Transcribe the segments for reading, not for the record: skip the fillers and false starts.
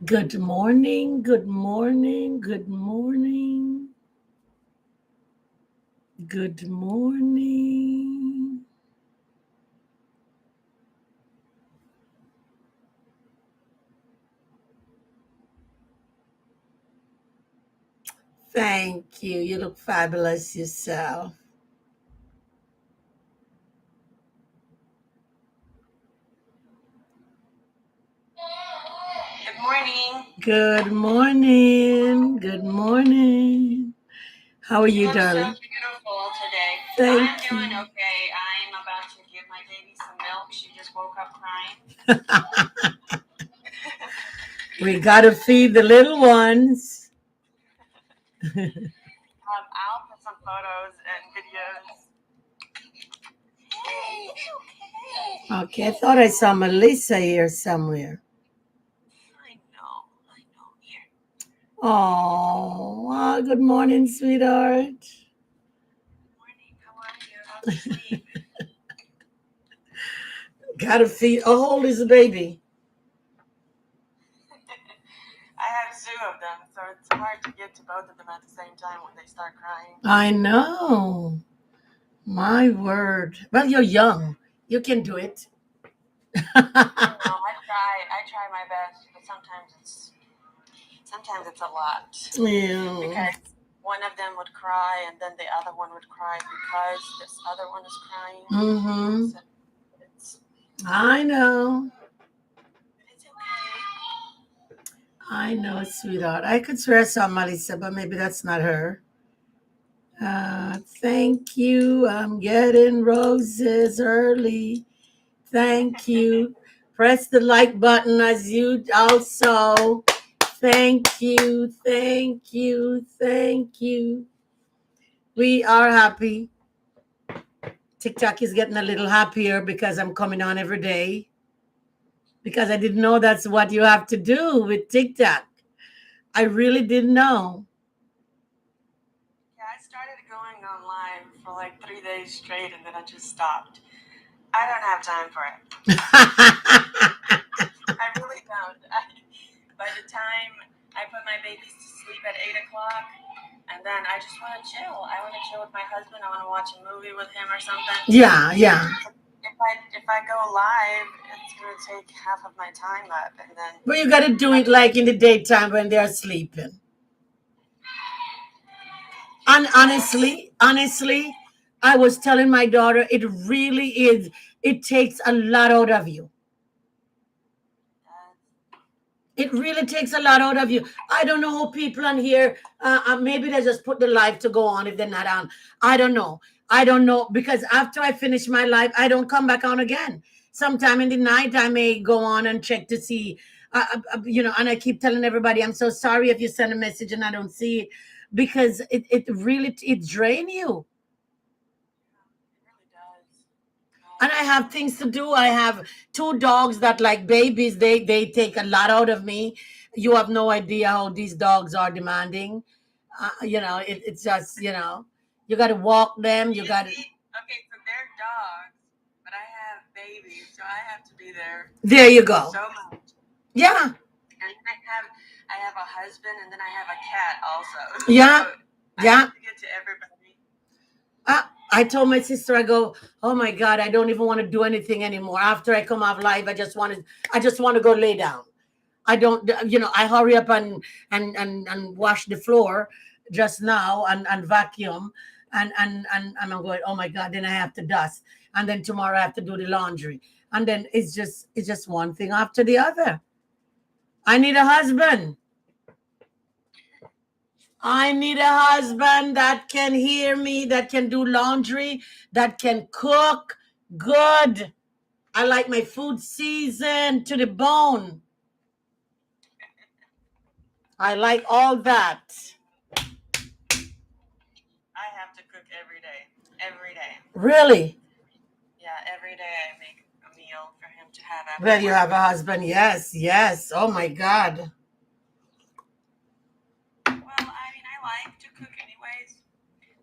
Good morning, good morning, good morning, good morning. Thank you. You look fabulous yourself. Good morning. Good morning, good morning. How are You you, look so darling? beautiful today. Thank I'm doing you. okay. I'm about to give my baby some milk. She just woke up crying. We gotta feed the little ones. I'll put some photos and videos. Hey, it's okay. Okay, I thought I saw Melissa here somewhere. I know. Here. Oh, good morning, sweetheart. Good morning. How are you? How's your sleep? Gotta feed. How old is the baby? I have two of them, so it's hard to get to both of them at the same time when they start crying. I know. My word. Well, you're young. You can do it. I know. I try my best, but sometimes it's a lot. Yeah. Because one of them would cry and then the other one would cry because this other one is crying. Mm-hmm. So it's, I know. it's okay. I know, sweetheart. I could swear I saw Melissa, but maybe that's not her. Thank you. I'm getting roses early. Thank you. Press the like button as you also. Thank you. Thank you. Thank you. We are happy. TikTok is getting a little happier because I'm coming on every day. Because I didn't know that's what you have to do with TikTok. I really didn't know. Yeah, I started going on live for like 3 days straight and then I just stopped. I don't have time for it. I really don't. By the time I put my babies to sleep at 8 o'clock, and then I just want to chill. I want to chill with my husband. I want to watch a movie with him or something. Yeah, yeah. If I go live, it's gonna take half of my time up, and then But you got to do it like in the daytime when they're sleeping. And honestly, I was telling my daughter, it really is. It takes a lot out of you. It really takes a lot out of you. I don't know how people on here, maybe they just put the live to go on if they're not on. I don't know. I don't know because after I finish my live, I don't come back on again. Sometime in the night, I may go on and check to see, and I keep telling everybody, I'm so sorry if you send a message and I don't see it because it really, it drain you. it really does. And I have things to do. I have two dogs that like babies. They take a lot out of me. You have no idea how these dogs are demanding. It's just you got to walk them. You You got to. see, okay, so they're dogs, but I have babies, so I have to be there There you go. so much. Yeah, And then I have a husband, and then I have a cat also. yeah, So I yeah. have to get to everybody. I told my sister, I go, oh my God, I don't even want to do anything anymore. After I come off live, I just want to go lay down. I don't, I hurry up and wash the floor just now and vacuum and I'm going, oh my God, then I have to dust. And then tomorrow I have to do the laundry. And then it's just one thing after the other. I need a husband. I need a husband that can hear me, that can do laundry, that can cook good. I like my food seasoned to the bone. I like all that. I have to cook every day. Every day. Really? Yeah, every day I make a meal for him to have after Well, you have work. a husband. Yes, yes. Oh my God. Well, I mean, I like to cook anyways,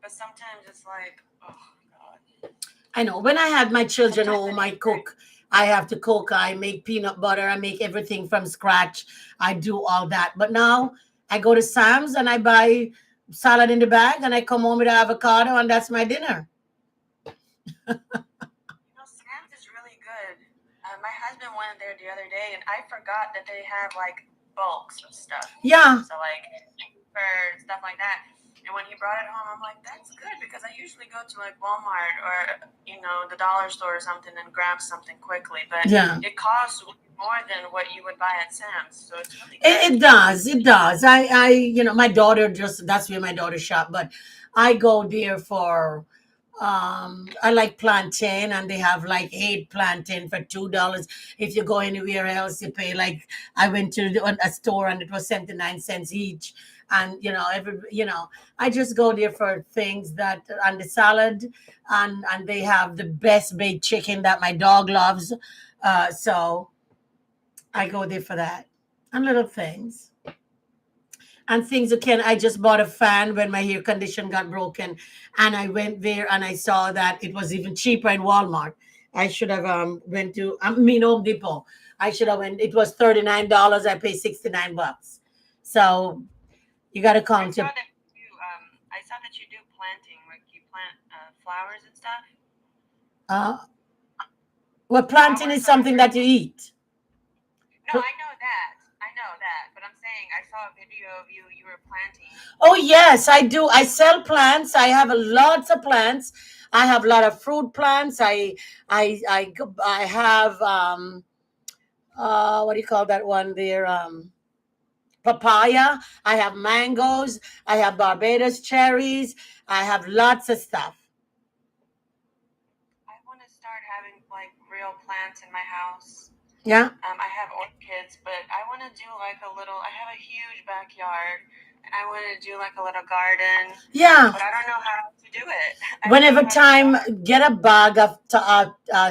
but sometimes it's like, oh God. I know. When I had my children Sometimes home, I I need a break. cook. I have to cook. I make peanut butter. I make everything from scratch. I do all that. But now I go to Sam's and I buy salad in the bag and I come home with avocado and that's my dinner. Sam's is really good. My husband went there the other day, and I forgot that they have like bulks of stuff. Yeah. So like for stuff like that. And when he brought it home, I'm like, that's good because I usually go to like Walmart or the dollar store or something and grab something quickly. But Yeah. it costs more than what you would buy at Sam's, so it's really It good. does. It does. My daughter that's where my daughter shop, but I go there for I like plantain and they have like 8 plantain for $2. If you go anywhere else, you pay like I went to a store and it was 79 cents each. And I just go there for things that and the salad and they have the best baked chicken that my dog loves. So I go there for that. And little things. And things again, I just bought a fan when my hair condition got broken. And I went there and I saw that it was even cheaper in Walmart. I should have went to Home Depot. I should have went, it was $39. I paid $69. So you gotta count your I saw that you do planting, like you plant flowers and stuff. well, planting is something that you eat. No, I know that, but I'm saying I saw a video of you were planting. Oh yes, I do. I sell plants. I have lots of plants. I have a lot of fruit plants. I have what do you call that one there? Papaya. I have mangoes. I have Barbados cherries. I have lots of stuff. I want to start having like real plants in my house. Yeah. I have orchids, but I want to do like a little. I have a huge backyard, and I want to do like a little garden. Yeah. But I don't know how to do it. Whenever time, get a bag of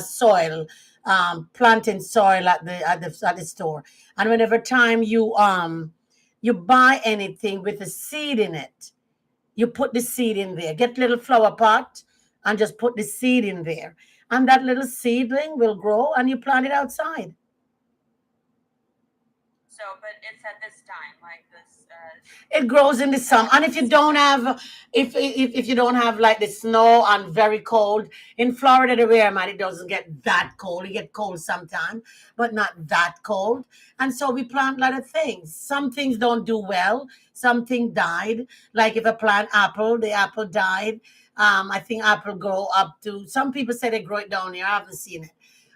soil, planting soil at the store, and whenever time you buy anything with a seed in it, you put the seed in there. Get little flower pot and just put the seed in there, and that little seedling will grow, and you plant it outside. So, but it's at this time, like this. It grows in the summer, and if you don't have, if you don't have like the snow and very cold in Florida, the where I'm at, it doesn't get that cold. It get cold sometime, but not that cold. And so we plant a lot of things. Some things don't do well. Something died. Like if I plant apple, the apple died. I think apple grow up to. Some people say they grow it down here. I haven't seen it,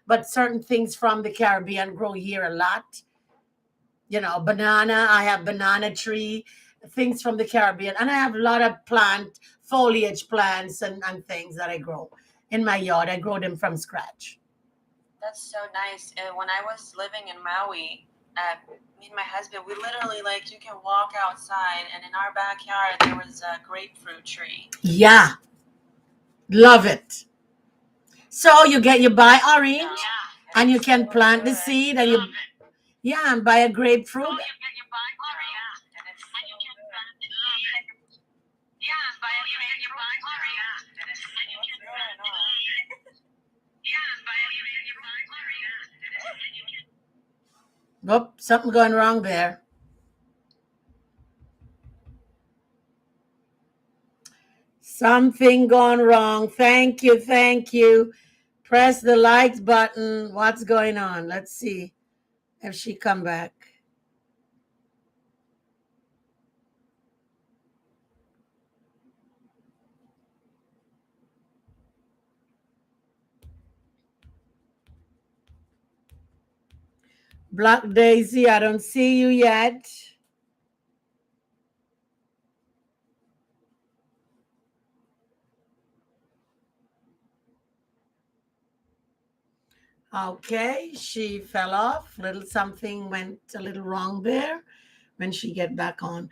but certain things from the Caribbean grow here a lot. Banana. I have banana tree, things from the Caribbean, and I have a lot of foliage plants and things that I grow in my yard. I grow them from scratch. That's so nice. When I was living in Maui, me and my husband, we literally like you can walk outside, and in our backyard there was a grapefruit tree. Yeah, love it. So you buy orange, and you can plant the seed, and and buy a grapefruit. Oh, something going wrong there. Something gone wrong. Thank you. Thank you. Press the likes button. What's going on? Let's see if she come back. Black Daisy, I don't see you yet. Okay, she fell off. Little something went a little wrong there when she get back on.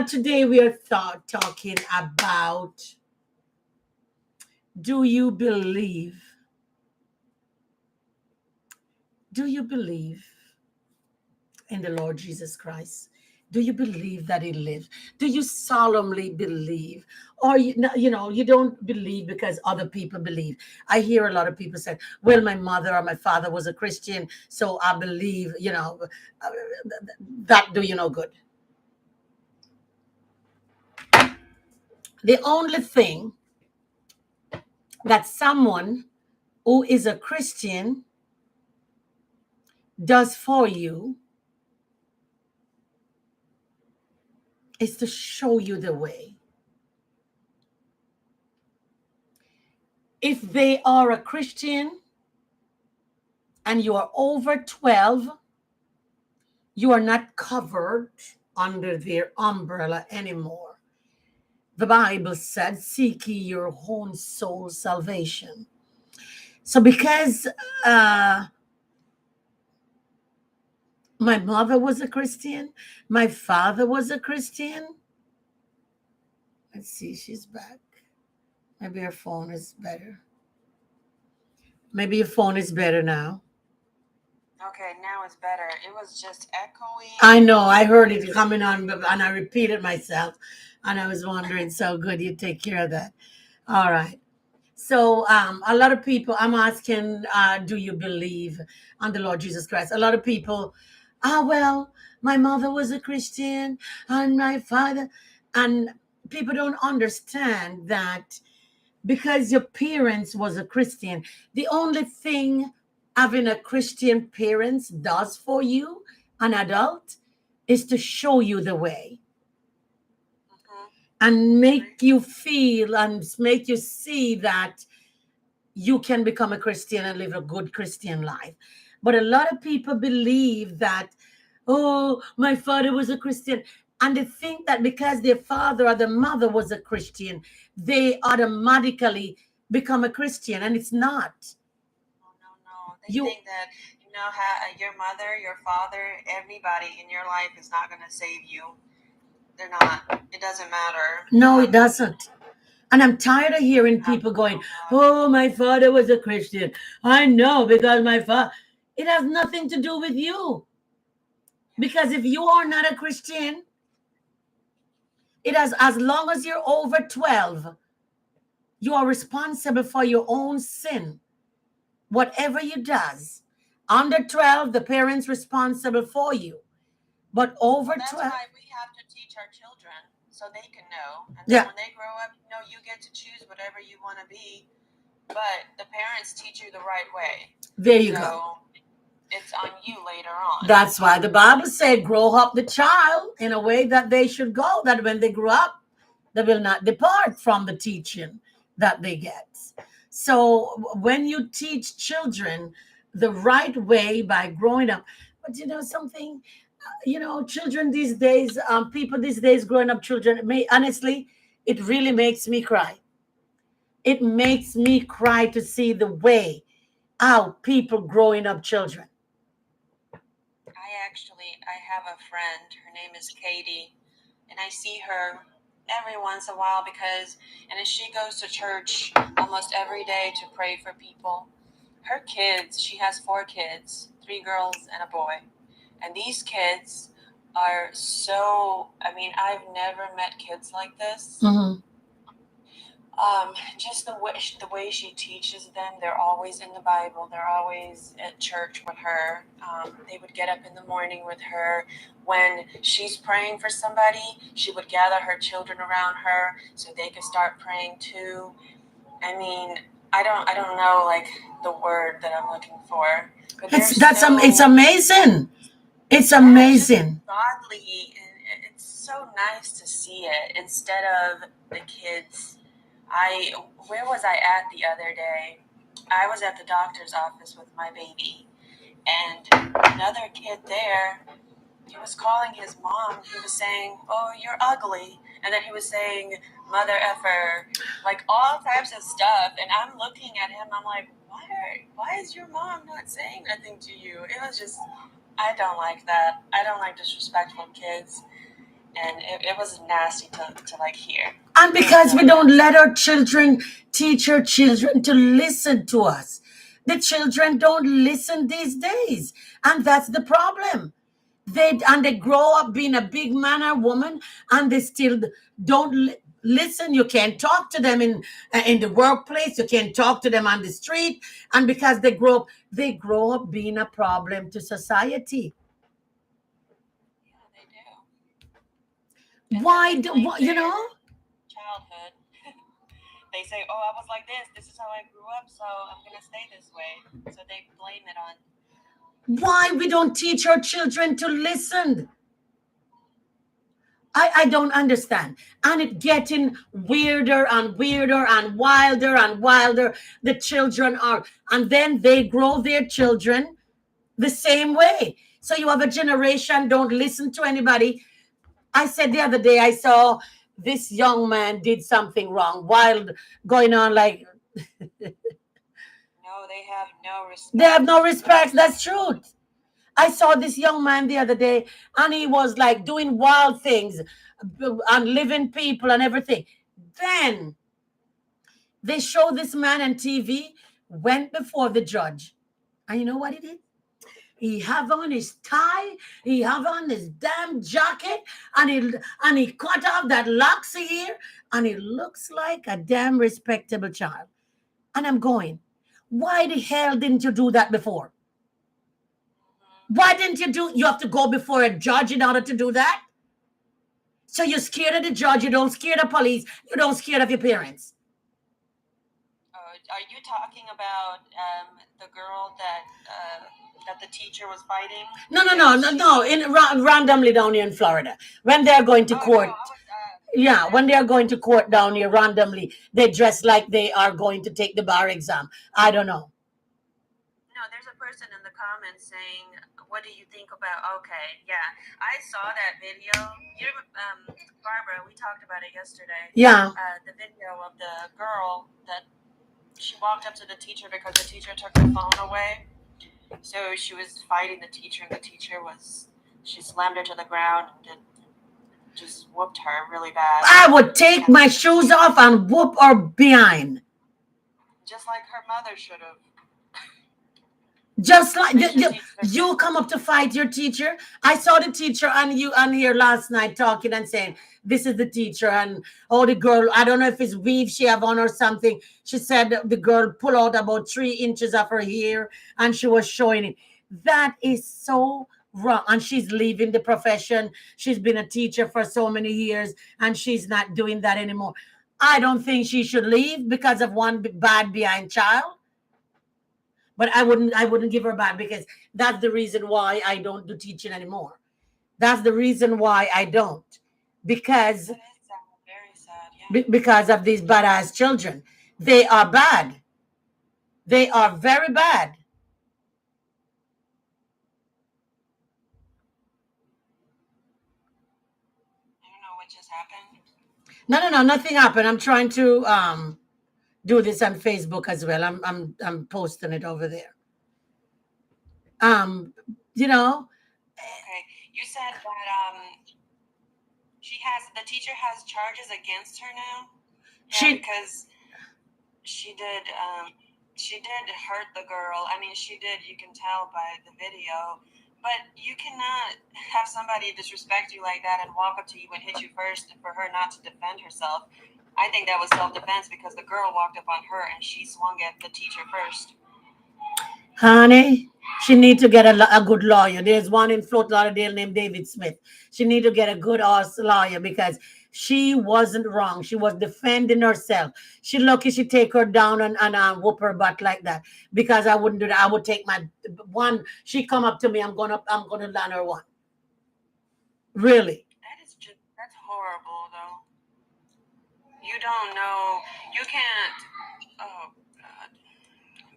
Today we are talking about, do you believe? Do you believe in the Lord Jesus Christ? Do you believe that he lives? Do you solemnly believe? Or you don't believe because other people believe. I hear a lot of people say, well, my mother or my father was a Christian, so I believe, that do you no good. The only thing that someone who is a Christian does for you is to show you the way. If they are a Christian and you are over 12, you are not covered under their umbrella anymore. The Bible said, seek ye your own soul salvation. So because my mother was a Christian, my father was a Christian. Let's see, she's back. Maybe her phone is better. Maybe your phone is better now. Okay, now it's better. It was just echoing. I know, I heard it coming on, and I repeated myself, and I was wondering, so good, you take care of that. All right. So a lot of people, I'm asking, do you believe on the Lord Jesus Christ? A lot of people, well, my mother was a Christian and my father, and people don't understand that because your parents was a Christian, the only thing having a Christian parents does for you, an adult, is to show you the way and make you feel and make you see that you can become a Christian and live a good Christian life. But a lot of people believe that, oh, my father was a Christian. And they think that because their father or their mother was a Christian, they automatically become a Christian. And it's not. No. They think that, your mother, your father, everybody in your life is not going to save you. They're not. It doesn't matter. No, it doesn't. And I'm tired of hearing people going, oh, my father was a Christian. I know because my father. It has nothing to do with you. Because if you are not a Christian, it has, as long as you're over 12, you are responsible for your own sin. Whatever you does. Under 12, the parents responsible for you. But over 12. That's why we have to teach our children so they can know. And then when they grow up, you get to choose whatever you want to be. But the parents teach you the right way. There you go. It's on you later on. That's why the Bible said, grow up the child in a way that they should go, that when they grow up, they will not depart from the teaching that they get. So when you teach children the right way by growing up, but something, children these days, people these days growing up children, honestly, it really makes me cry. It makes me cry to see the way how people growing up children. I have a friend, her name is Katie, and I see her every once in a while and she goes to church almost every day to pray for people. Her kids, she has 4 kids, 3 girls and a boy. And these kids are I've never met kids like this. Mm-hmm. Just the way she teaches them, they're always in the Bible. They're always at church with her. They would get up in the morning with her. When she's praying for somebody, she would gather her children around her so they could start praying too. I don't know the word that I'm looking for. But it's amazing. It's amazing. Godly, and it's so nice to see it instead of the kids. Where was I at the other day? I was at the doctor's office with my baby, and another kid there, he was calling his mom. He was saying, "Oh, you're ugly," and then he was saying, "Mother effer," all types of stuff. And I'm looking at him. I'm like, why is your mom not saying nothing to you? It was just, I don't like that. I don't like disrespectful kids. And it was nasty to hear. And because we don't let our children teach our children to listen to us. The children don't listen these days. And that's the problem. They grow up being a big man or woman, and they still don't listen. You can't talk to them in the workplace. You can't talk to them on the street, and because they grow up being a problem to society. Yeah, they do. And then Why they do blame why, you their know? childhood. They say, "Oh, I was like this. This is how I grew up, so I'm gonna stay this way." So they blame it on. Why we don't teach our children to listen? I don't understand. And it getting weirder and weirder and wilder. The children are, and then they grow their children the same way. So you have a generation don't listen to anybody. I said the other day I saw this young man did something wrong, wild going on like No, they have no respect. they have no respect. That's truth. I saw this young man the other day, and he was like doing wild things and living people and everything. Then they show this man on TV went before the judge, and you know what he did? He have on his tie, he have on his damn jacket, and he cut off that locks here, and he looks like a damn respectable child. And I'm going, why the hell didn't you do that before? Why didn't you do? You have to go before a judge in order to do that. So you're scared of the judge. You don't scared of police. You don't scared of your parents. Are you talking about the girl that the teacher was fighting? No. Randomly down here in Florida, when they're going to court. No, I was, Yeah, when they're going to court down here randomly, they dress like they are going to take the bar exam. I don't know. No, there's a person in the comments saying, "What do you think about?" Okay, yeah, I saw that video. You, Barbara, we talked about it yesterday. Yeah. The video of the girl that she walked up to the teacher because the teacher took her phone away. So she was fighting the teacher, and the teacher she slammed her to the ground and just whooped her really bad. I would take my shoes off and whoop her behind. Just like her mother should have. Just like you come up to fight your teacher. I saw the teacher on here last night talking and saying, this is the teacher, and oh, the girl, I don't know if it's weave she have on or something. She said the girl pulled out about 3 inches of her hair and she was showing it. That is so wrong. And she's leaving the profession. She's been a teacher for so many years and she's not doing that anymore. I don't think she should leave because of one bad behind child. But I wouldn't give her bad, because that's the reason why I don't do teaching anymore. That's the reason why I don't. Because That is sad, very sad. Yeah. because of these badass children. They are bad. They are very bad. I don't know what just happened. No, nothing happened. I'm trying to do this on Facebook as well. I'm posting it over there. You know, Okay, you said that the teacher has charges against her now. Yeah, because she did hurt the girl. I mean, she did. You can tell by the video. But you cannot have somebody disrespect you like that and walk up to you and hit you first, and for her not to defend herself. I think that was self-defense because the girl walked up on her and she swung at the teacher first. honey, she need to get a good lawyer. There's one in Fort Lauderdale named David Smith. She need to get a good ass lawyer, because she wasn't wrong. She was defending herself. She lucky she take her down and whoop her butt like that. Because I wouldn't do that. I would take my one. She come up to me. I'm gonna land her one. Really. That's horrible though. You don't know. You can't. Oh God.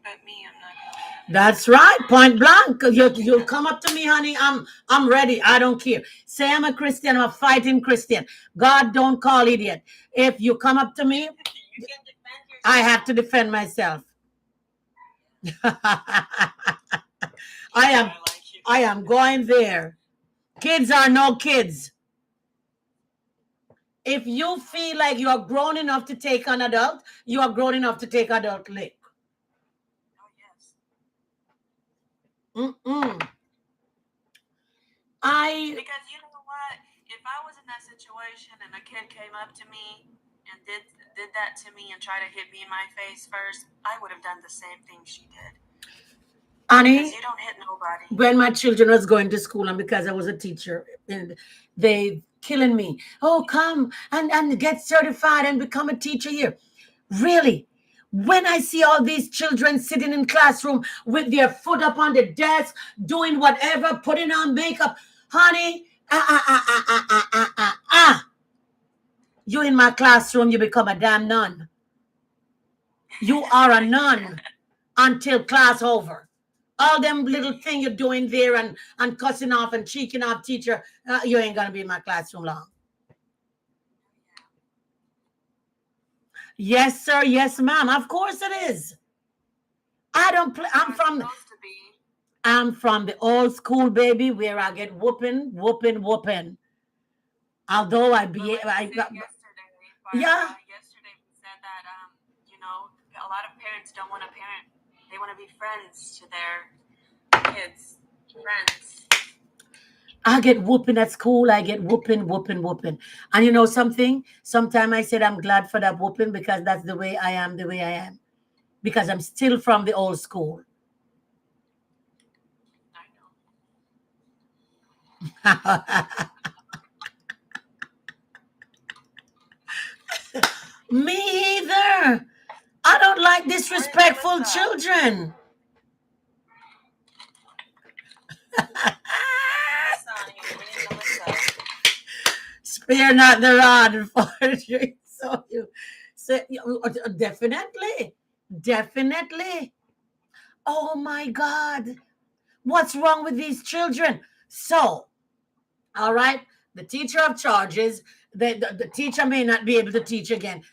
But me, I'm not gonna. That's right, point blank. You come up to me, honey. I'm ready. I don't care. Say I'm a Christian. I'm a fighting Christian. God don't call idiot. If you come up to me, You can defend yourself. I have to defend myself. I am going there. Kids are no kids. If you feel like you are grown enough to take an adult, you are grown enough to take adult lick. Oh yes. Because you know what? If I was in that situation and a kid came up to me and did that to me and tried to hit me in my face first, I would have done the same thing she did. Because Annie, you don't hit nobody. when my children was going to school and because I was a teacher and they killing me, oh, come and get certified and become a teacher here. Really? When I see all these children sitting in classroom with their foot up on the desk, doing whatever, putting on makeup, honey, you in my classroom, you become a damn nun. You are a nun until class over. All them little thing you're doing there and cussing off and cheeking off teacher, you ain't gonna be in my classroom long. Yes, sir. Yes, ma'am. Of course it is. I don't play. I'm from the old school, baby, where I get whooping, whooping, whooping. Although I be, yesterday, yeah. Yesterday we said that you know, a lot of parents don't want to parent. They want to be friends to their kids, friends. I get whooping at school. I get whooping, whooping, whooping. And you know something? Sometimes I said I'm glad for that whooping because that's the way I am, the way I am. Because I'm still from the old school. I know. Me either. I don't like disrespectful children. Spare not the rod and forgery. So you say, definitely, definitely. Oh my God, what's wrong with these children? So, all right, the teacher of charges, the teacher may not be able to teach again.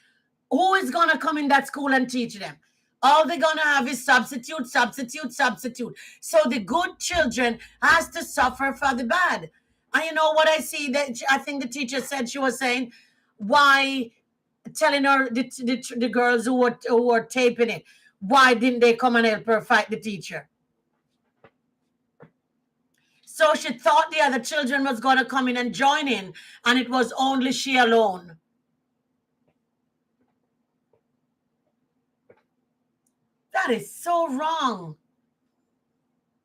Who is going to come in that school and teach them? All they're going to have is substitute, substitute, substitute. So the good children has to suffer for the bad. And you know what I see? That I think the teacher said she was saying, why telling her the girls who were taping it, why didn't they come and help her fight the teacher? So she thought the other children was going to come in and join in, and it was only she alone. That is so wrong.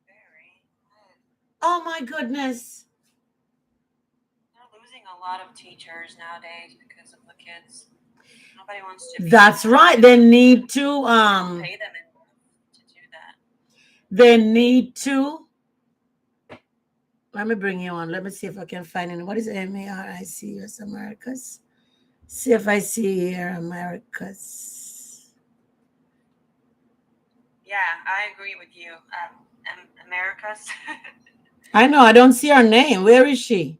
Very. Oh my goodness. They're losing a lot of teachers nowadays because of the kids. Nobody wants to. That's right. They need to pay them to do that. They need to. Let me bring you on. Let me see if I can find it. What is AMERICUS Americas? See if I see here Americas. Yeah, I agree with you. Americas. I know. I don't see her name. Where is she?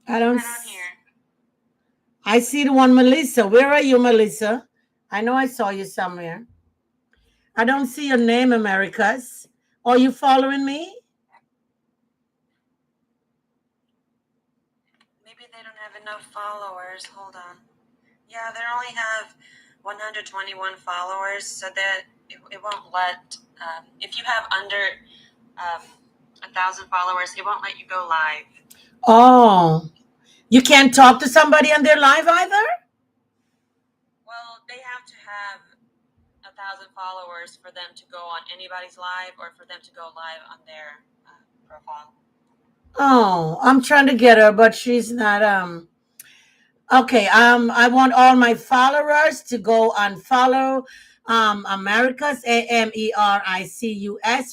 I don't know. Not on here. I see the one Melissa. Where are you, Melissa? I know I saw you somewhere. I don't see your name, Americas. Are you following me? Maybe they don't have enough followers. Hold on. Yeah, they only have 121 followers, so that it won't let. If you have under 1,000 followers, it won't let you go live. Oh, you can't talk to somebody on their live either? Well, they have to have 1,000 followers for them to go on anybody's live or for them to go live on their profile. Oh, I'm trying to get her, but she's not. Okay. I want all my followers to go and follow Americas AMERICUS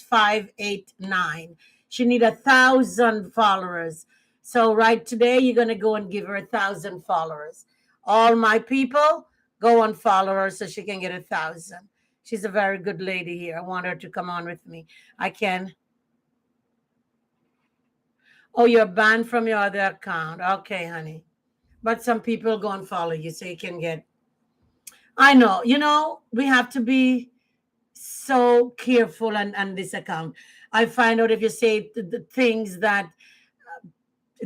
589. She need 1,000 followers. So right today, you're gonna go and give her 1,000 followers. All my people go and follow her so she can get 1,000. She's a very good lady here. I want her to come on with me. I can. Oh, you're banned from your other account. Okay, honey. But some people go and follow you so you can get. I know, we have to be so careful on this account. I find out if you say the things that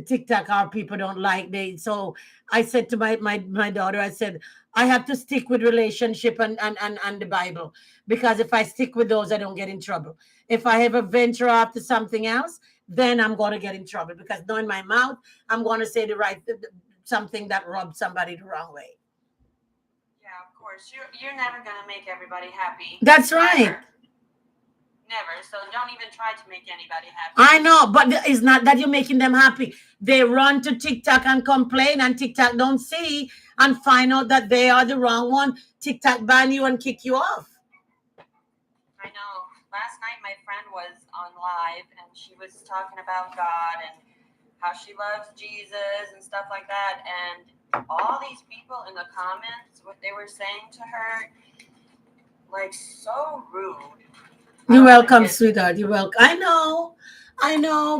TikTok, our people don't like. They so I said to my daughter, I said, I have to stick with relationship and the Bible, because if I stick with those, I don't get in trouble. If I ever venture off to something else, then I'm going to get in trouble, because knowing my mouth, I'm going to say something that rubs somebody the wrong way. Yeah, of course. You're never gonna make everybody happy. That's right. Never. So don't even try to make anybody happy. I know, but it's not that you're making them happy. They run to TikTok and complain, and TikTok don't see and find out that they are the wrong one. TikTok ban you and kick you off. I know. Last night my friend was on live and she was talking about God and how she loves Jesus and stuff like that. And all these people in the comments, what they were saying to her, like so rude. You're welcome, sweetheart. You're welcome. I know.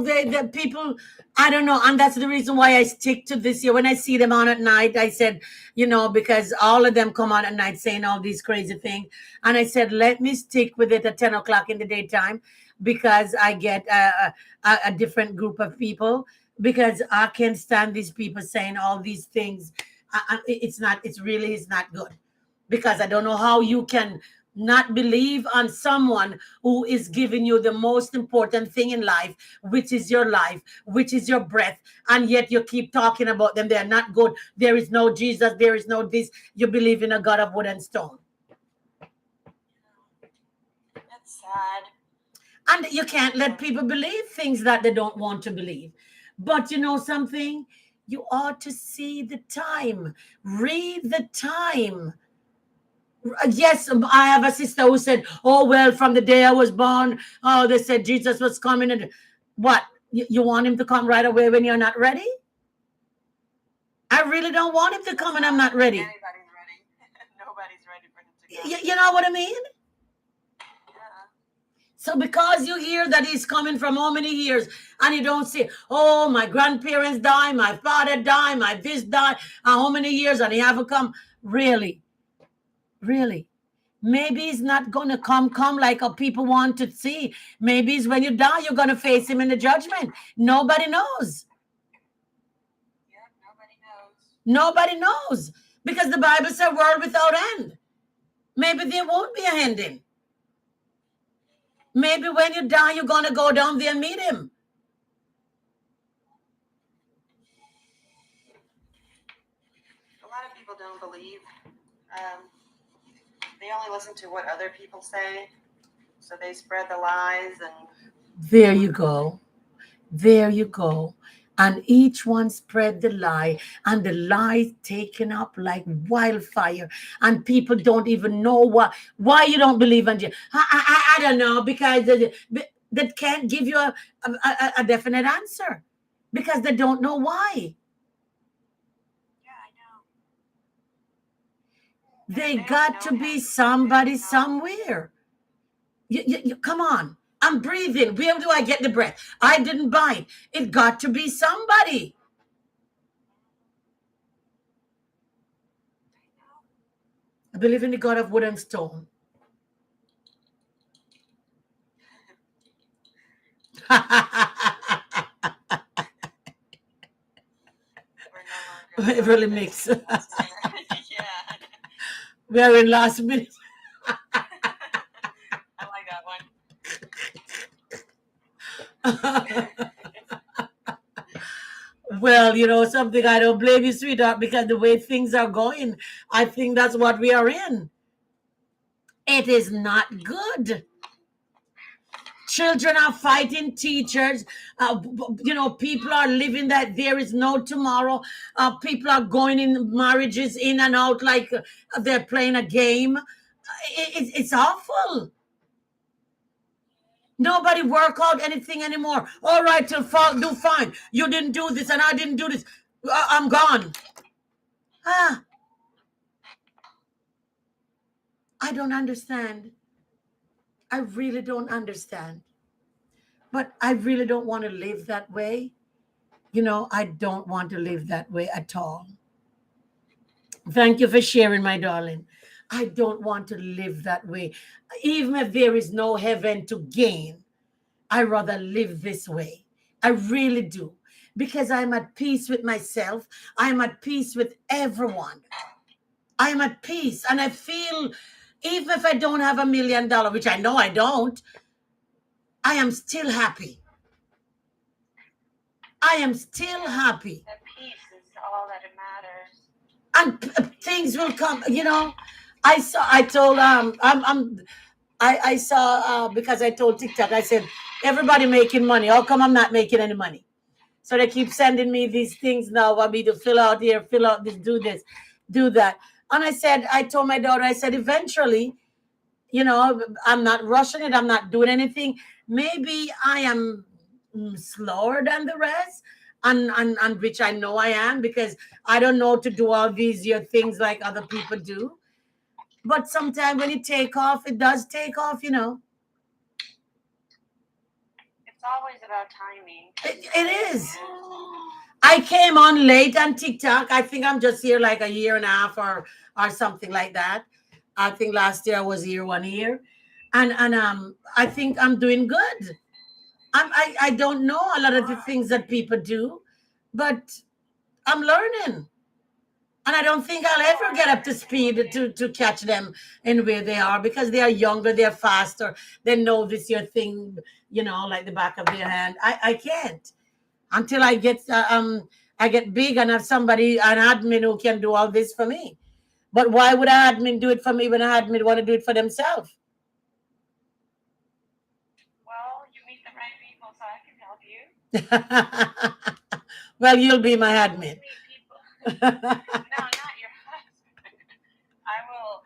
The people, I don't know. And that's the reason why I stick to this year. When I see them on at night, I said, because all of them come on at night saying all these crazy things. And I said, let me stick with it at 10 o'clock in the daytime, because I get a different group of people, because I can't stand these people saying all these things. It's really is not good, because I don't know how you can not believe on someone who is giving you the most important thing in life, which is your life, which is your breath, and yet you keep talking about them. They're not good. There is no Jesus. There is no this. You believe in a God of wood and stone. That's sad. And you can't let people believe things that they don't want to believe. But you know something? You ought to see the time. Read the time. Yes, I have a sister who said, oh, well, from the day I was born, oh, they said Jesus was coming. And what? You want him to come right away when you're not ready? I really don't want him to come and I'm not ready. Anybody's ready. Nobody's ready for him to come. You know what I mean? So because you hear that he's coming from how many years, and you don't say, oh, my grandparents died, my father died, my this died, how many years, and he haven't come. Really? Maybe he's not going to come like people want to see. Maybe it's when you die, you're going to face him in the judgment. Nobody knows. Yeah, nobody knows. Nobody knows. Because the Bible said world without end. Maybe there won't be a ending. Maybe when you die, you're going to go down there and meet him. A lot of people don't believe. They only listen to what other people say. So they spread the lies. And there you go. And each one spread the lie, and the lie taken up like wildfire, and people don't even know why you don't believe in Jesus. I don't know, because they can't give you a definite answer, because they don't know why. Yeah, I know. They got to be somebody somewhere. You come on. I'm breathing. Where do I get the breath? I didn't buy it. It got to be somebody. I believe in the God of wood and stone. It really makes. Yeah. We're in last minute. I like that one. Well, you know something, I don't blame you, sweetheart, because the way things are going, I think that's what we are in. It is not good. Children are fighting teachers. People are living that there is no tomorrow. People are going in marriages in and out like they're playing a game. It's awful. Nobody work out anything anymore. All right, till fall, do fine. You didn't do this and I didn't do this. I'm gone. I don't understand. I really don't understand. But I really don't want to live that way. I don't want to live that way at all. Thank you for sharing, my darling. I don't want to live that way. Even if there is no heaven to gain, I rather live this way. I really do. because I'm at peace with myself. I'm at peace with everyone. I'm at peace. And I feel, even if I don't have $1 million, which I know I don't, I am still happy. I am still happy. That peace is all that it matters. And things will come, you know. I told, I saw, because I told TikTok, I said, everybody making money. How come I'm not making any money? So they keep sending me these things now. Want me to fill out here, fill out this, do that. And I told my daughter, I said, eventually, you know, I'm not rushing it. I'm not doing anything. Maybe I am slower than the rest, and which I know I am, because I don't know to do all these things like other people do. But sometimes when it take off, it does take off, you know. It's always about timing. It is. I came on late on TikTok. I think I'm just here like a year and a half or something like that. I think last year I was here 1 year, and I think I'm doing good. I don't know a lot of the things that people do, but I'm learning. And I don't think I'll ever get up to speed to catch them in where they are, because they are younger, they're faster, they know this your thing, you know, like the back of their hand. I can't until I get big and have somebody, an admin, who can do all this for me. But why would an admin do it for me when an admin want to do it for themselves? Well, you meet the right people, so I can help you. Well, you'll be my admin. No, not your husband. I will,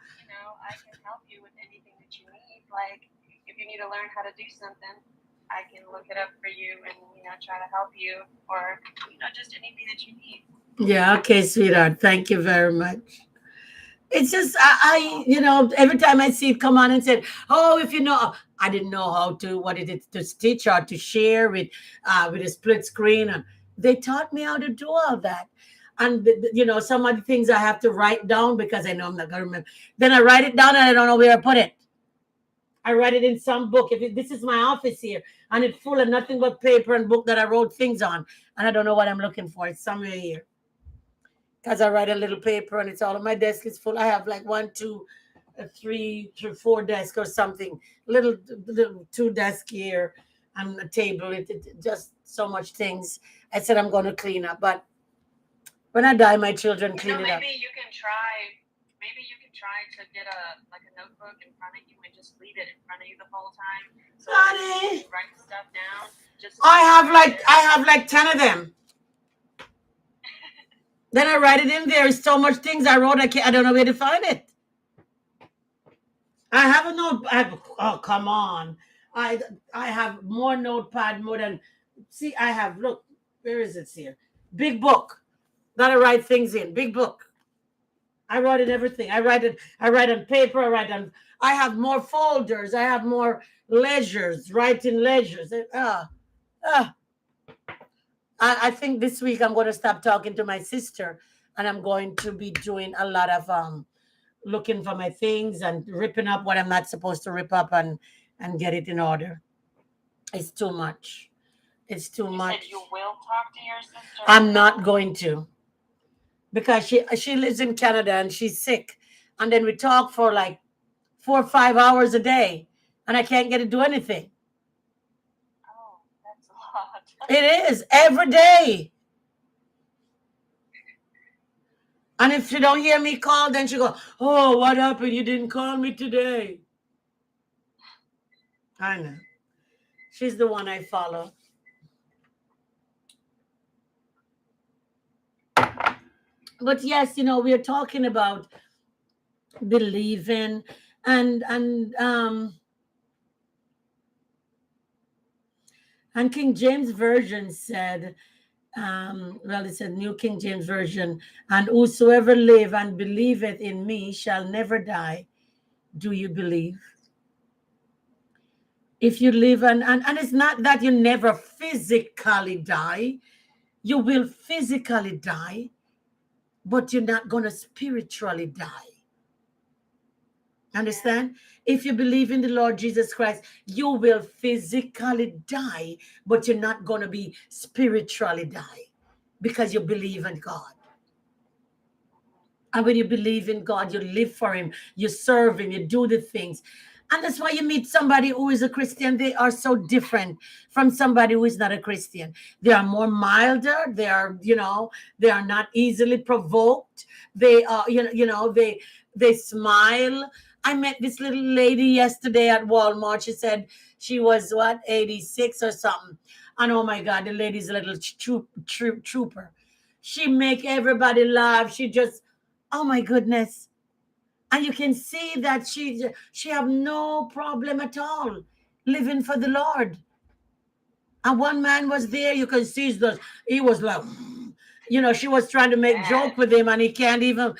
I can help you with anything that you need. Like, if you need to learn how to do something, I can look it up for you and, try to help you, or, just anything that you need. Yeah, okay, sweetheart. Thank you very much. It's just every time I see it come on and said, "Oh, if you know," I didn't know how to what it is to stitch or to share with a split screen, and they taught me how to do all that. And some of the things I have to write down because I know I'm not gonna remember. Then I write it down and I don't know where I put it. I write it in some book. This is my office here, and it's full of nothing but paper and book that I wrote things on, and I don't know what I'm looking for. It's somewhere here. Because I write a little paper and it's all on my desk is full. I have like 1, 2, 3 to 4 desks or something. Little 2 desks here and a table. It just so much things. I said I'm going to clean up, but when I die, my children clean it up. Maybe you can try to get a notebook in front of you and just leave it in front of you the whole time. So Honey, you write stuff down. I have like 10 of them. Then I write it in there. It's so much things I wrote. I don't know where to find it. I have a note. Oh, come on. I have more notepad, more than. See, I have. Look, where is it here? Big book that I write things in. Big book. I write in everything. I write on paper. I have more folders. I have more ledgers. Writing ledgers. I think this week I'm going to stop talking to my sister, and I'm going to be doing a lot of looking for my things and ripping up what I'm not supposed to rip up and get it in order. It's too much. It's too much. Said you will talk to your sister? I'm not going to, because she lives in Canada and she's sick, and then we talk for like 4 or 5 hours a day, and I can't get to do anything. It is every day. And if she don't hear me call, then she go, "Oh, what happened? You didn't call me today." I know. She's the one I follow. But yes, we're talking about believing and King James Version said, well, it's a New King James Version, "And whosoever live and believeth in me shall never die." Do you believe? If you live and it's not that you never physically die, you will physically die, but you're not going to spiritually die. Understand? If you believe in the Lord Jesus Christ, you will physically die, but you're not going to be spiritually die because you believe in God. And when you believe in God, you live for Him, you serve Him, you do the things. And that's why you meet somebody who is a Christian. They are so different from somebody who is not a Christian. They are more milder. They are, they are not easily provoked. They are, they smile. I met this little lady yesterday at Walmart. She said she was what, 86 or something. And oh my God, the lady's a little trooper. She make everybody laugh. She just, oh my goodness. And you can see that she have no problem at all living for the Lord. And one man was there, you can see he was like, she was trying to make joke with him, and he can't even,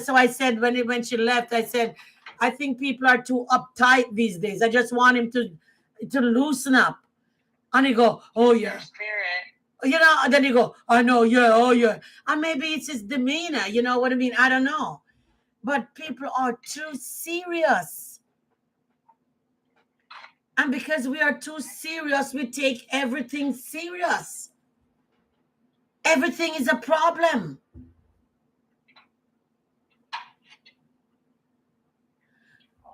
so I said when she left, I said, I think people are too uptight these days. I just want him to loosen up. And he go, oh yeah. Spirit. And then he go, I know, yeah, oh yeah. And maybe it's his demeanor, you know what I mean? I don't know. But people are too serious. And because we are too serious, we take everything serious. Everything is a problem.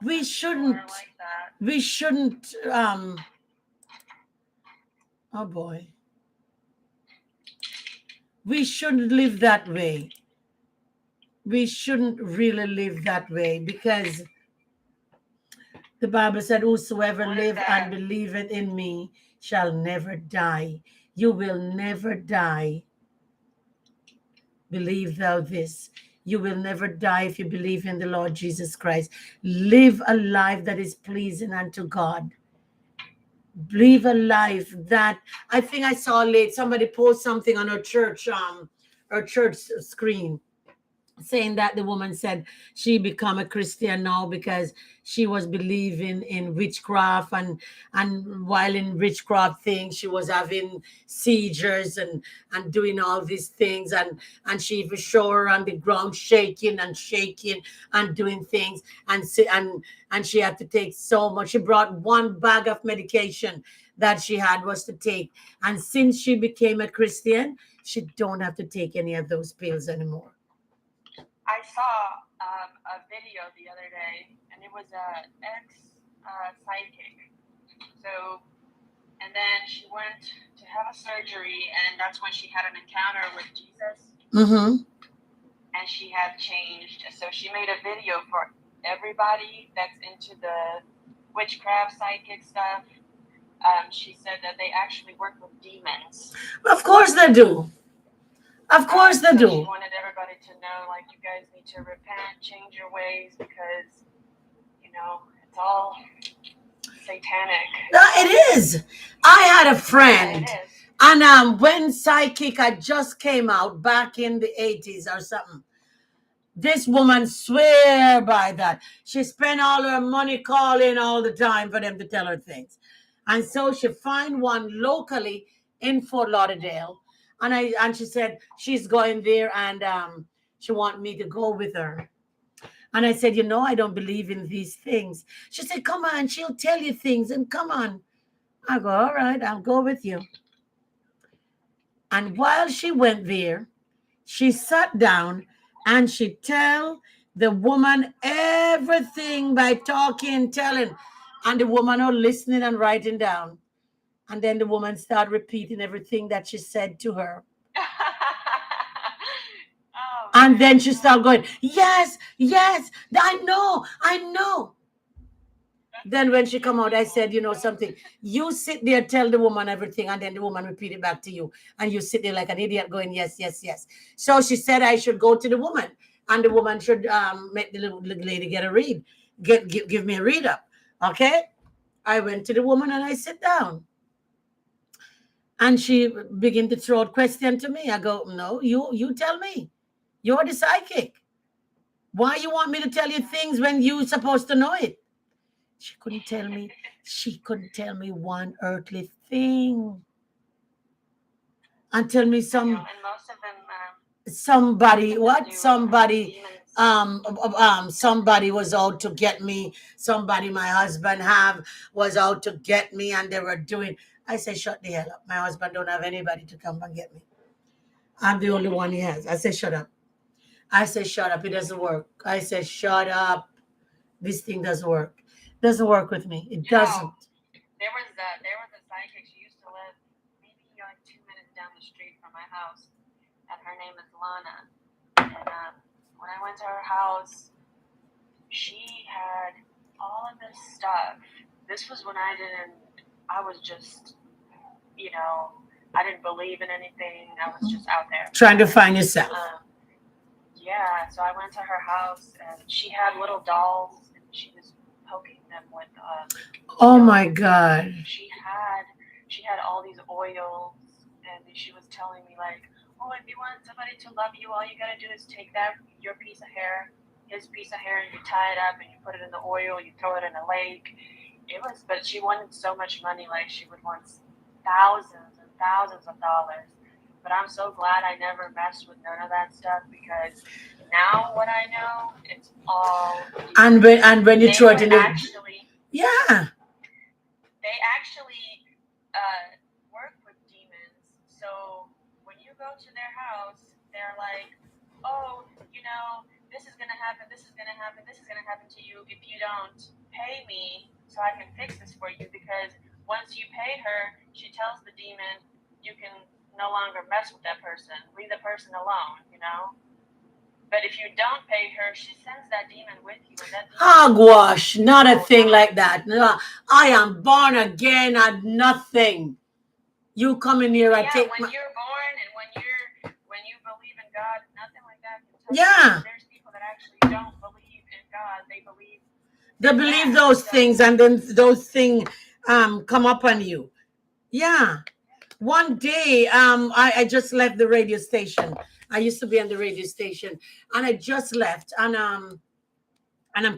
We shouldn't, oh boy. We shouldn't live that way. We shouldn't really live that way, because the Bible said, whosoever live and believeth in me shall never die. You will never die. Believe thou this. You will never die if you believe in the Lord Jesus Christ. Live a life that is pleasing unto God. Live a life that, I think I saw late, somebody post something on her church screen, saying that the woman said she become a Christian now because she was believing in witchcraft, and while in witchcraft things she was having seizures and doing all these things, and she even showed her on the ground shaking and doing things, and she had to take so much. She brought one bag of medication that she had was to take, and since she became a Christian, she don't have to take any of those pills anymore. I saw a video the other day, and it was an ex-psychic. So, and then she went to have a surgery, and that's when she had an encounter with Jesus. Mm-hmm. And she had changed. So she made a video for everybody that's into the witchcraft, psychic stuff. She said that they actually work with demons. Of course they do. Of course they do. She wanted everybody to know, like, you guys need to repent, change your ways, because, it's all satanic. It is. I had a friend, and when psychic had just came out back in the 80s or something, this woman swear by that. She spent all her money calling all the time for them to tell her things. And so she find one locally in Fort Lauderdale. And she said she's going there, and she want me to go with her. And I said, I don't believe in these things. She said, come on, she'll tell you things, and come on. I go, all right, I'll go with you. And while she went there, she sat down and she tell the woman everything by talking, telling. And the woman are listening and writing down. And then the woman start repeating everything that she said to her. And then she start going, yes, I know. Then when she come out, I said, something. You sit there, tell the woman everything, and then the woman repeat it back to you. And you sit there like an idiot going, yes. So she said I should go to the woman, and the woman should make the little lady get a read. Give me a read up. Okay? I went to the woman and I sit down. And she began to throw a question to me. I go, no, you tell me. You're the psychic. Why you want me to tell you things when you're supposed to know it? She couldn't tell me. She couldn't tell me one earthly thing. And tell me and most of them, somebody somebody was out to get me. Somebody my husband have was out to get me, and they were doing. I say, shut the hell up. My husband don't have anybody to come and get me. I'm the only one he has. I say, shut up. I say, shut up. It doesn't work. I say, shut up. This thing doesn't work. Doesn't work with me. It doesn't. There was a psychic. She used to live maybe like 2 minutes down the street from my house, and her name is Lana. And when I went to her house, she had all of this stuff. This was when I was just, I didn't believe in anything. I was just out there. Trying to find yourself. Yeah, so I went to her house, and she had little dolls, and she was poking them with. Oh my God. She had all these oils, and she was telling me like, oh, if you want somebody to love you, all you gotta do is take your piece of hair, his piece of hair, and you tie it up, and you put it in the oil, you throw it in a lake. But she wanted so much money, like she would want thousands and thousands of dollars. But I'm so glad I never messed with none of that stuff, because now what I know, it's all. And when you throw it in the. Yeah. They actually work with demons. So when you go to their house, they're like, oh, this is going to happen, this is going to happen, this is going to happen to you if you don't pay me so I can fix this for you. Because once you pay her, she tells the demon, you can no longer mess with that person. Leave the person alone, But if you don't pay her, she sends that demon with you. And that hogwash, not a thing like that. No, I am born again and nothing. You come in here, I take when you're born and when you believe in God, nothing like that can touch you. There's people that actually don't believe in God. They believe those things, and then those things come up on you. Yeah. One day, I just left the radio station. I used to be on the radio station, and I just left, and I'm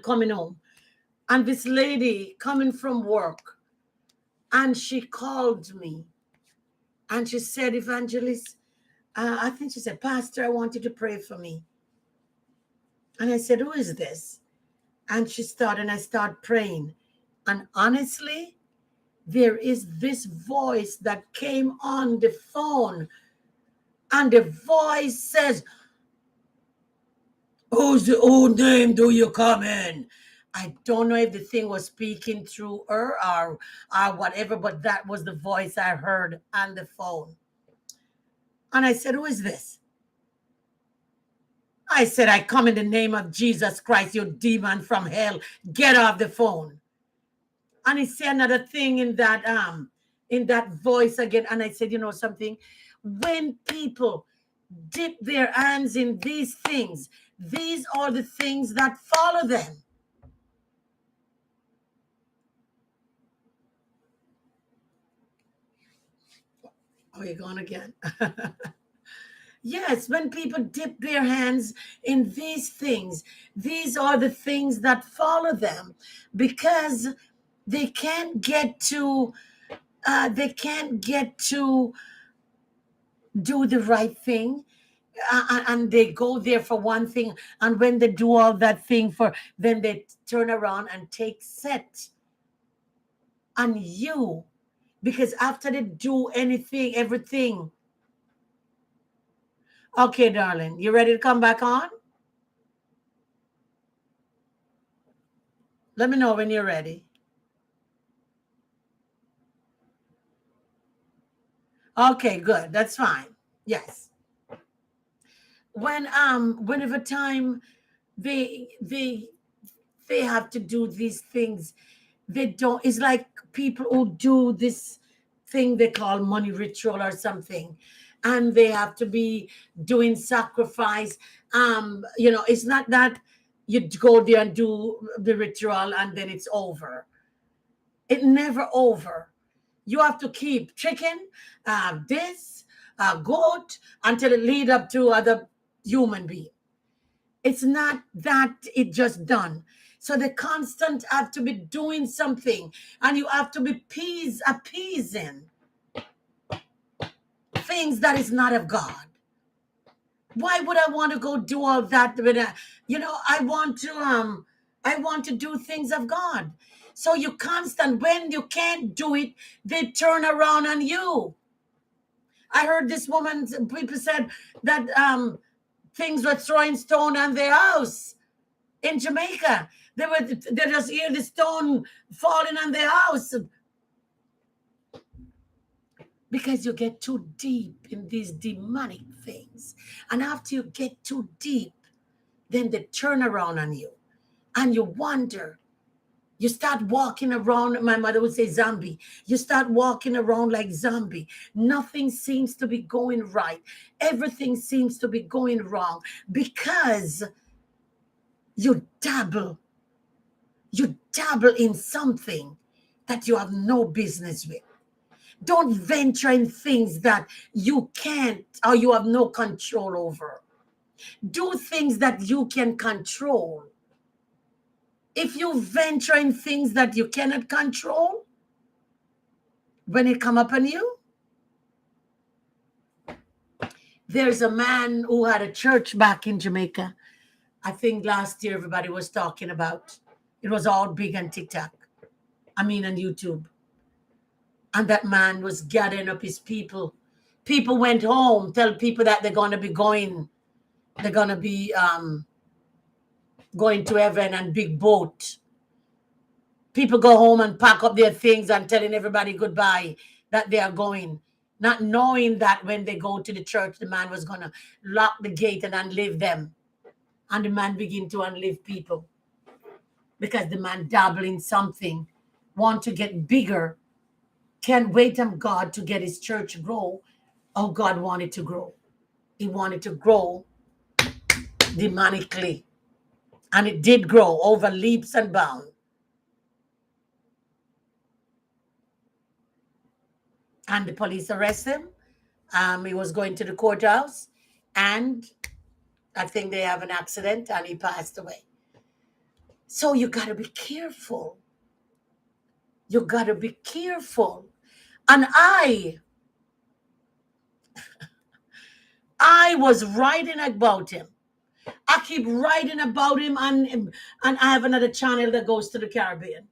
coming home, and this lady coming from work, and she called me, and she said, Evangelist, I think she said, Pastor, I want you to pray for me. And I said, who is this? And she started, and I started praying. And honestly, there is this voice that came on the phone, and the voice says, whose name do you come in? I don't know if the thing was speaking through her or whatever, but that was the voice I heard on the phone. And I said, who is this? I said, I come in the name of Jesus Christ, you demon from hell. Get off the phone. And he said another thing in that voice again. And I said, you know something? When people dip their hands in these things, these are the things that follow them. Oh, you're gone again. Yes, when people dip their hands in these things, these are the things that follow them, because they can't get to do the right thing, and they go there for one thing, and when they do all that thing then they turn around and take set on you, because after they do everything. Okay, darling, you ready to come back on? Let me know when you're ready. Okay, good. That's fine. Yes. Whenever time they have to do these things, they don't. It's like people who do this thing they call money ritual or something, and they have to be doing sacrifice. It's not that you go there and do the ritual and then it's over. It never over. You have to keep chicken, this, goat, until it lead up to other human being. It's not that it just done. So the constant have to be doing something, and you have to be appeasing things that is not of God. Why would I want to go do all that when I want to do things of God. So you constant when you can't do it, they turn around on you. I heard this woman, people said that things were throwing stone on their house in Jamaica. They just hear the stone falling on their house because you get too deep in these demonic things. And after you get too deep, then they turn around on you and you wonder. You start walking around, my mother would say zombie. You start walking around like zombie. Nothing seems to be going right. Everything seems to be going wrong because you dabble. You dabble in something that you have no business with. Don't venture in things that you can't or you have no control over. Do things that you can control. If you venture in things that you cannot control, when it come upon you, there's a man who had a church back in Jamaica. I think last year everybody was talking about. It was all big on TikTok. I mean on YouTube. And that man was gathering up his people. People went home, tell people that they're gonna be going. They're gonna be going to heaven and big boat. People go home and pack up their things and telling everybody goodbye that they are going, not knowing that when they go to the church, the man was going to lock the gate and unlive them. And the man begin to unlive people because the man dabble in something, want to get bigger, can't wait on God to get his church grow. Oh, God wanted to grow. He wanted to grow demonically. And it did grow over leaps and bounds. And the police arrest him. He was going to the courthouse, and I think they have an accident, and he passed away. So you got to be careful. You got to be careful. And I was writing about him. I keep writing about him, and I have another channel that goes to the Caribbean,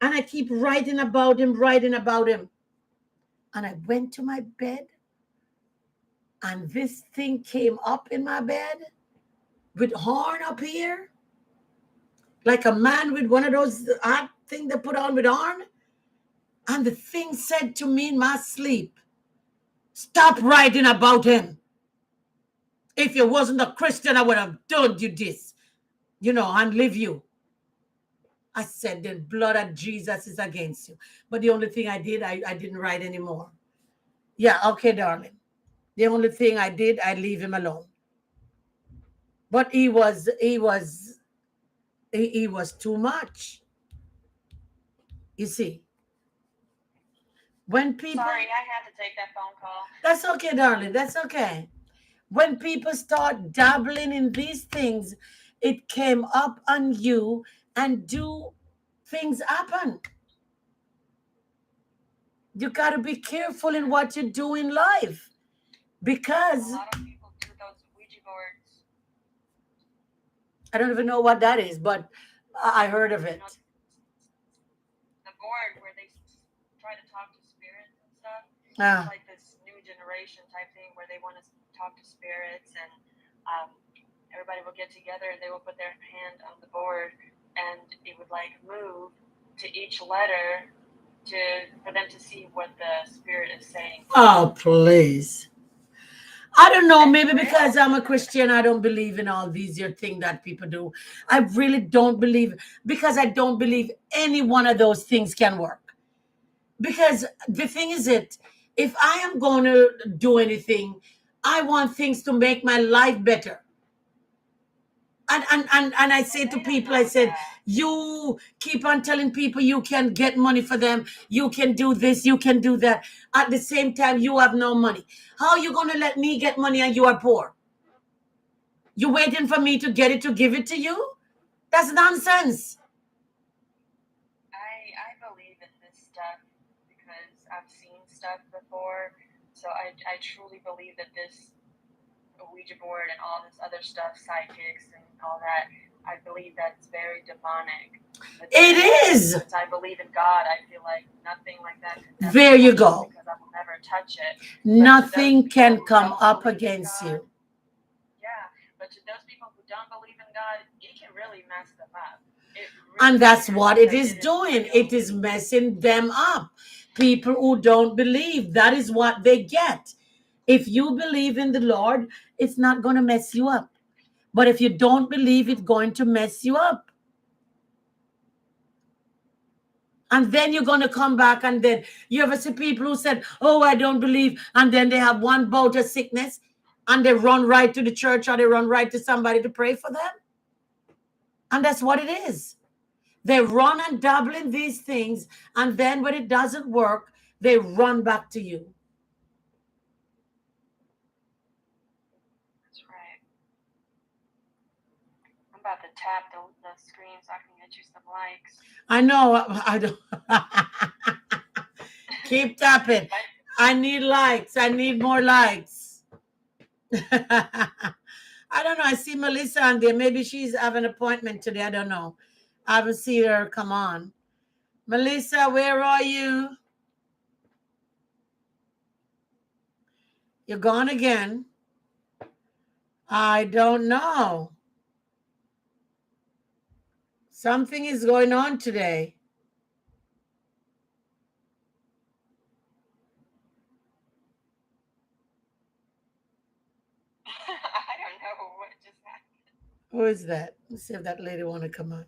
and I keep writing about him, writing about him. And I went to my bed, and this thing came up in my bed with horn up here, like a man with one of those things they put on with horn. And the thing said to me in my sleep, stop writing about him. If you wasn't a Christian, I would have done you this, and leave you. I said, the blood of Jesus is against you. But the only thing I did, I didn't write anymore. Yeah, okay, darling. The only thing I did, I leave him alone. But he was too much. You see, when people. Sorry, I had to take that phone call. That's okay, darling. That's okay. When people start dabbling in these things, it came up on you and do things happen. You got to be careful in what you do in life A because lot of people do those Ouija boards. I don't even know what that is, but I heard of it. The board where they try to talk to spirits and stuff. It's Ah, like this new generation type thing where they want to talk to spirits, and everybody will get together and they will put their hand on the board, and it would like move to each letter for them to see what the spirit is saying. oh, please. I don't know, maybe because I'm a Christian, I don't believe in all these your thing that people do. I really don't believe because I don't believe any one of those things can work. Because the thing is if I am going to do anything, I want things to make my life better. And I say to people, I said, you keep on telling people you can get money for them, you can do this, you can do that. At the same time, you have no money. How are you going to let me get money and you are poor? You waiting for me to get it to give it to you? That's nonsense. I believe in this stuff because I've seen stuff before. So I truly believe that this Ouija board and all this other stuff, psychics and all that, I believe that's very demonic. But It is. since I believe in God, I feel like nothing like that can ever There you touch go. me because I will never touch it. Nothing can who come don't up believe in against God, you. Yeah, but to those people who don't believe in God, it can really mess them up. It And really that's can, what it because is doing. real. It is messing them up. People who don't believe, that is what they get. If you believe in the Lord, it's not going to mess you up. But if you don't believe, it's going to mess you up. And then you're going to come back, and then you ever see people who said, oh, I don't believe, and then they have one bout of sickness, and they run right to the church, or they run right to somebody to pray for them. And that's what it is. They run and dabble in these things, and then when it doesn't work, they run back to you. That's right. I'm about to tap the screen so I can get you some likes. I know. I don't. Keep tapping. I need likes. I need more likes. I don't know. I see Melissa on there. Maybe she's having an appointment today. I don't know. I haven't seen her come on. Melissa, where are you? You're gone again. I don't know. Something is going on today. I don't know what just happened. Who is that? Let's see if that lady want to come on.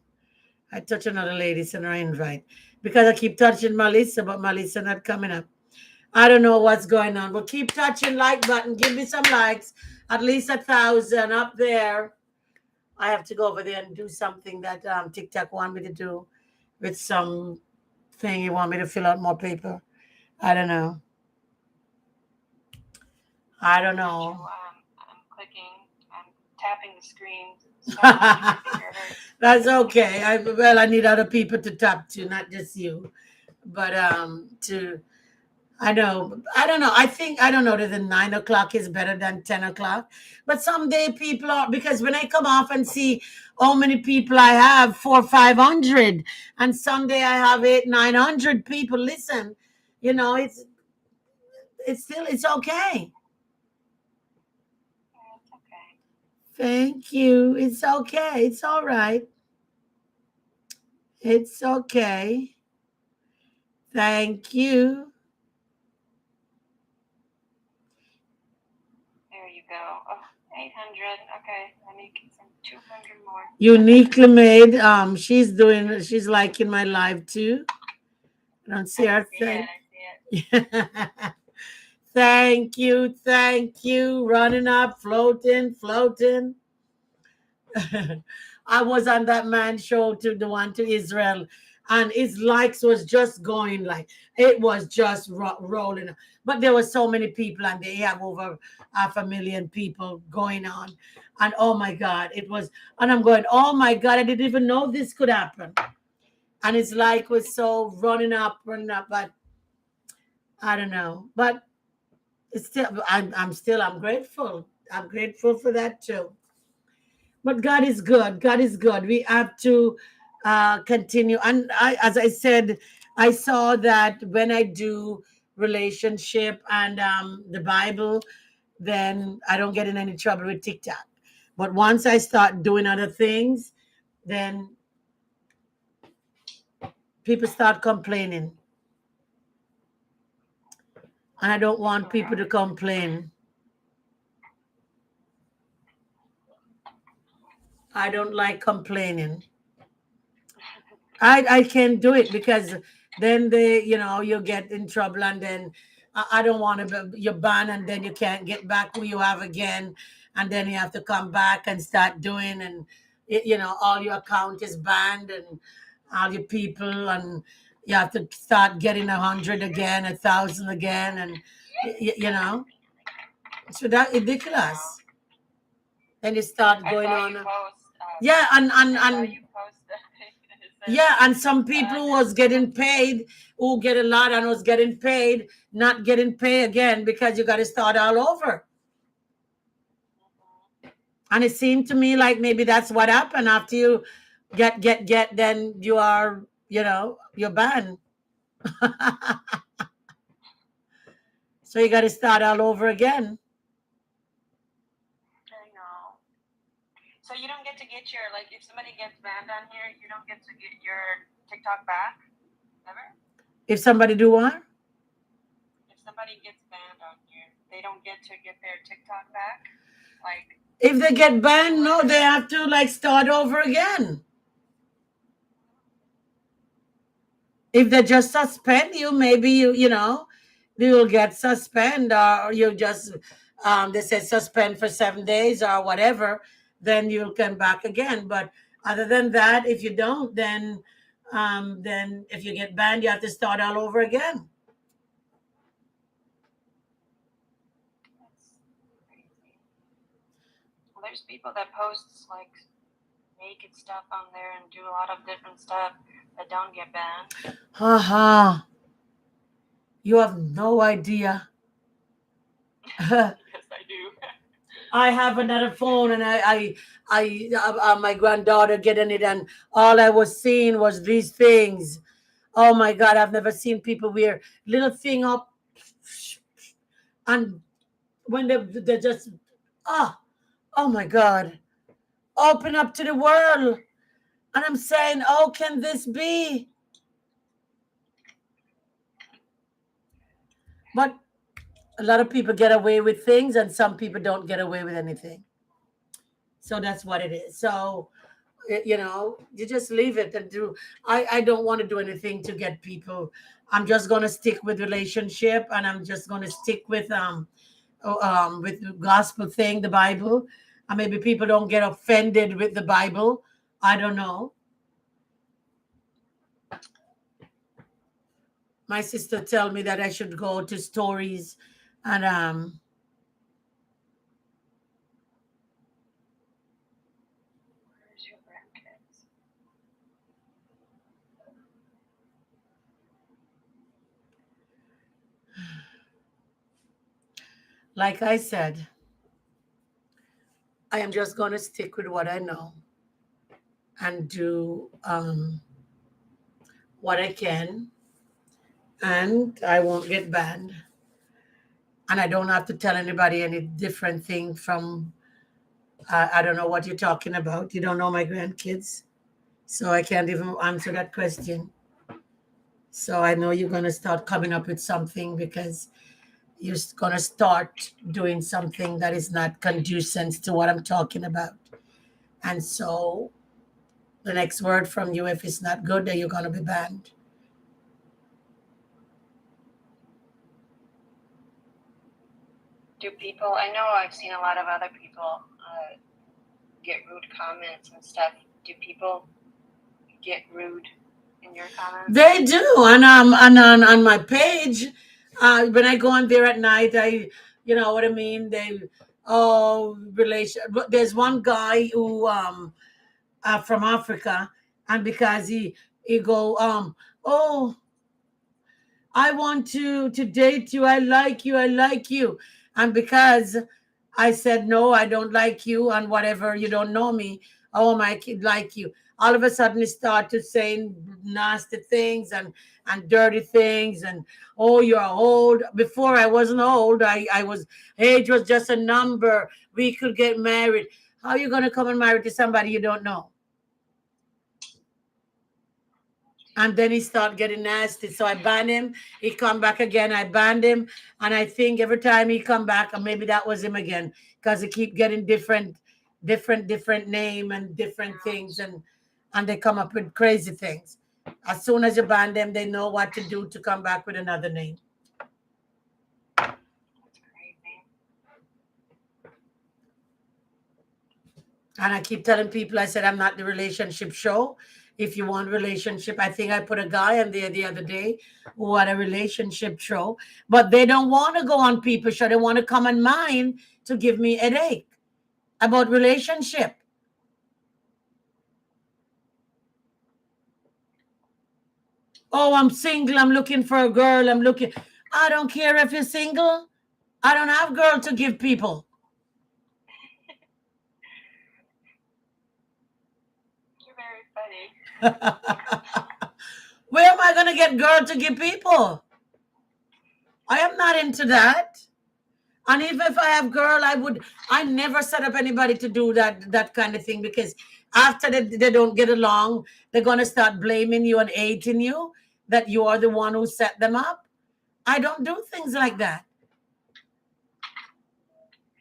I touch another lady, send her an invite. Because I keep touching Melissa, but Melissa not coming up. I don't know what's going on, but keep touching like button. Give me some likes. At least 1,000 up there. I have to go over there and do something that TikTok want me to do with some thing. You want me to fill out more paper. I don't know. I don't know. I'm clicking. I'm tapping the screen. So That's okay. I need other people to tap to, not just you. But I don't know. I don't know that the 9 o'clock is better than 10 o'clock. But someday people are, because when I come off and see how many people I have, 400 or 500, and someday I have 800, 900 people listen, it's still, it's okay. It's okay. Thank you. It's okay. It's all right. It's okay. Thank you. There you go. Oh, 800. Okay, I need to get some 200 more. Uniquely made. She's liking my live too. I don't see her thing. Thank you. Running up, floating. I was on that man's show, to the one to Israel, and his likes was just going, like it was just rolling. But there were so many people, and they have over 500,000 people going on. And oh my God, it was, and I'm going, oh my God, I didn't even know this could happen. And his like was so running up, but I don't know. But it's still, I'm grateful. I'm grateful for that too. But God is good. God is good. We have to continue. And as I said, I saw that when I do relationship and the Bible, then I don't get in any trouble with TikTok. But once I start doing other things, then people start complaining. And I don't want people to complain. I don't like complaining. I can't do it, because then you get in trouble, and then I don't want to be, you're banned, and then you can't get back who you have again, and then you have to come back and start doing, and all your account is banned, and all your people, and you have to start getting 100 again, 1,000 again, and so that ridiculous. Then you start going on. Yeah, and yeah, and some people who was getting paid, who get a lot and was getting paid, not getting paid again, because you got to start all over. And it seemed to me like maybe that's what happened after you get, then you are, you're banned. So you got to start all over again. I know. So you don't get to get your, like, if somebody gets banned on here, you don't get to get your TikTok back? Ever? If somebody do what? If somebody gets banned on here, they don't get to get their TikTok back? Like, If they get banned, no, they have to like start over again. If they just suspend you, maybe you will get suspend, or you just they say suspend for 7 days or whatever, then you'll come back again. But other than that, if you don't, then if you get banned, you have to start all over again. that's crazy. Well, there's people that post, like, naked stuff on there and do a lot of different stuff that don't get banned. Haha, you have no idea. Yes, I do. I have another phone, and my granddaughter getting it, and all I was seeing was these things. Oh my God, I've never seen people wear little thing up, and when they just, ah, oh my God, open up to the world. And I'm saying, oh, can this be? But a lot of people get away with things, and some people don't get away with anything. So that's what it is. So you just leave it and do. I don't want to do anything to get people. I'm just going to stick with relationship, and I'm just going to stick with the gospel thing, the Bible. And maybe people don't get offended with the Bible. I don't know. My sister tell me that I should go to stories, and Where's your grandkids? like I said, I am just going to stick with what I know and do what I can, and I won't get banned. And I don't have to tell anybody any different thing from, I don't know what you're talking about. You don't know my grandkids. So I can't even answer that question. So I know you're going to start coming up with something, because you're going to start doing something that is not conducive to what I'm talking about. And so the next word from you, if it's not good, then you're going to be banned. Do people, I know I've seen a lot of other people get rude comments and stuff. Do people get rude in your comments? They do, and on my page, when I go on there at night, you know what I mean. Relation. There's one guy who from Africa, and because he go oh, I want to date you. I like you. I like you. And because I said no, I don't like you, and whatever, you don't know me. Oh, my kid like you. All of a sudden, he started saying nasty things and dirty things, and oh, you're old. Before I wasn't old. I was, age was just a number. We could get married. How are you gonna come and marry to somebody you don't know? And then he started getting nasty. So I banned him. He come back again. I banned him. And I think every time he come back, or maybe that was him again, because he keep getting different name and different things, and they come up with crazy things. As soon as you ban them, they know what to do to come back with another name. That's crazy. And I keep telling people, I said, I'm not the relationship show. If you want relationship, I think I put a guy on there the other day who had a relationship show, but they don't want to go on people show. They want to come on mine to give me a headache about relationship. Oh, I'm single. I'm looking for a girl. I don't care if you're single. I don't have girl to give people. very funny. Where am I going to get girl to give people? I am not into that. And even if I have girl, I never set up anybody to do that kind of thing, because after they don't get along, they're going to start blaming you and hating you that you are the one who set them up. I don't do things like that.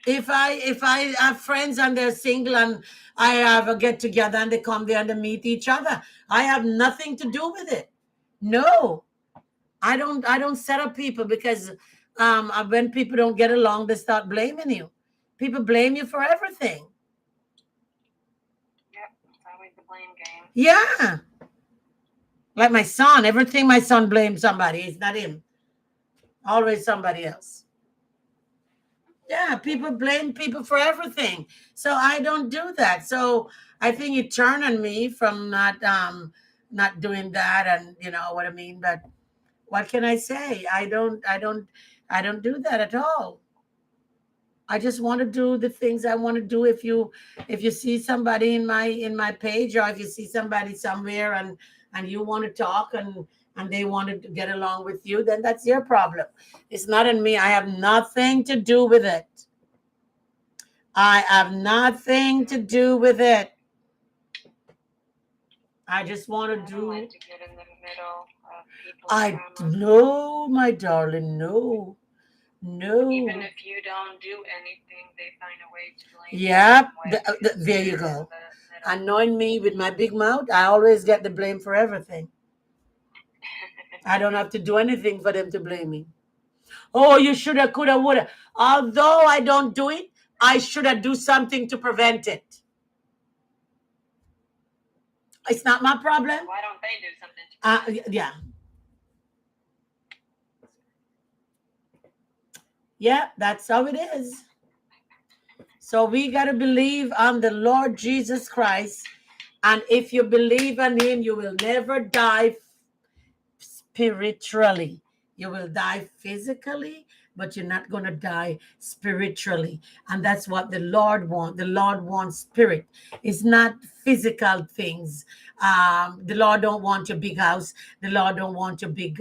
If I have friends and they're single and I have a get together and they come there and they meet each other, I have nothing to do with it. No, I don't set up people, because when people don't get along, they start blaming you. People blame you for everything. Yep, it's always the blame game. Yeah. Like my son, everything my son blames somebody. It's not him. Always somebody else. Yeah, people blame people for everything. So I don't do that. So I think it turned on me from not doing that, and you know what I mean. But what can I say? I don't do that at all. I just want to do the things I want to do. If you see somebody in my page, or if you see somebody somewhere and you want to talk and they wanted to get along with you, then that's your problem. It's not in me. I have nothing to do with it. I have nothing to do with it. I just want to do. Like to get in the middle of people's I drama. no, my darling, no. No. Even if you don't do anything, they find a way to blame you. Yep. There you go. Annoying me with my big mouth, I always get the blame for everything. I don't have to do anything for them to blame me. Oh, you shoulda, coulda, woulda. Although I don't do it, I shoulda do something to prevent it. It's not my problem. Why don't they do something to prevent it? Yeah. Yeah, that's how it is. So we got to believe on the Lord Jesus Christ. And if you believe on him, you will never die spiritually. You will die physically, but you're not going to die spiritually. And that's what the Lord wants. The Lord wants spirit. It's not physical things. The Lord don't want your big house. The Lord don't want your big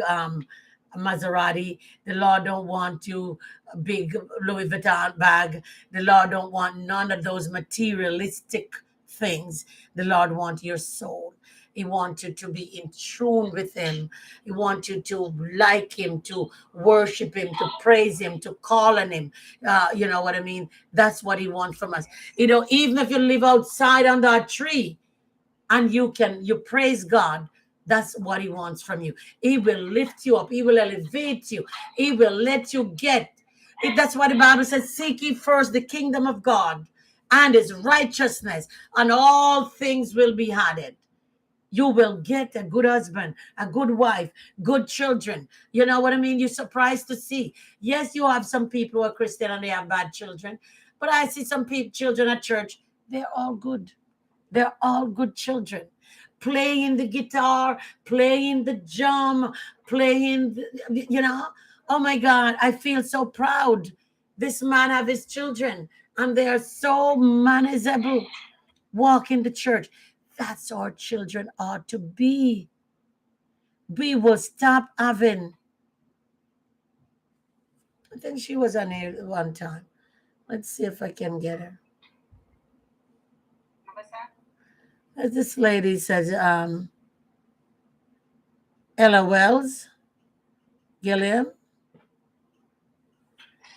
Maserati. The Lord don't want you a big Louis Vuitton bag. The Lord don't want none of those materialistic things. The Lord wants your soul. He wants you to be in tune with him. He wants you to like him, to worship him, to praise him, to call on him. You know what I mean? That's what he wants from us. You know, even if you live outside under a tree and you praise God, that's what he wants from you. He will lift you up. He will elevate you. He will let you get. That's why the Bible says, seek ye first the kingdom of God and his righteousness, and all things will be added. You will get a good husband, a good wife, good children. You know what I mean? You're surprised to see. Yes, you have some people who are Christian and they have bad children. But I see some children at church. They're all good. They're all good children. Playing the guitar, playing the drum, you know. Oh my God, I feel so proud. This man have his children and they are so manageable. Walk in the church. That's our children ought to be. We will stop having. I think she was on here one time. Let's see if I can get her. What's that? This lady says, Ella Wells, Gilliam.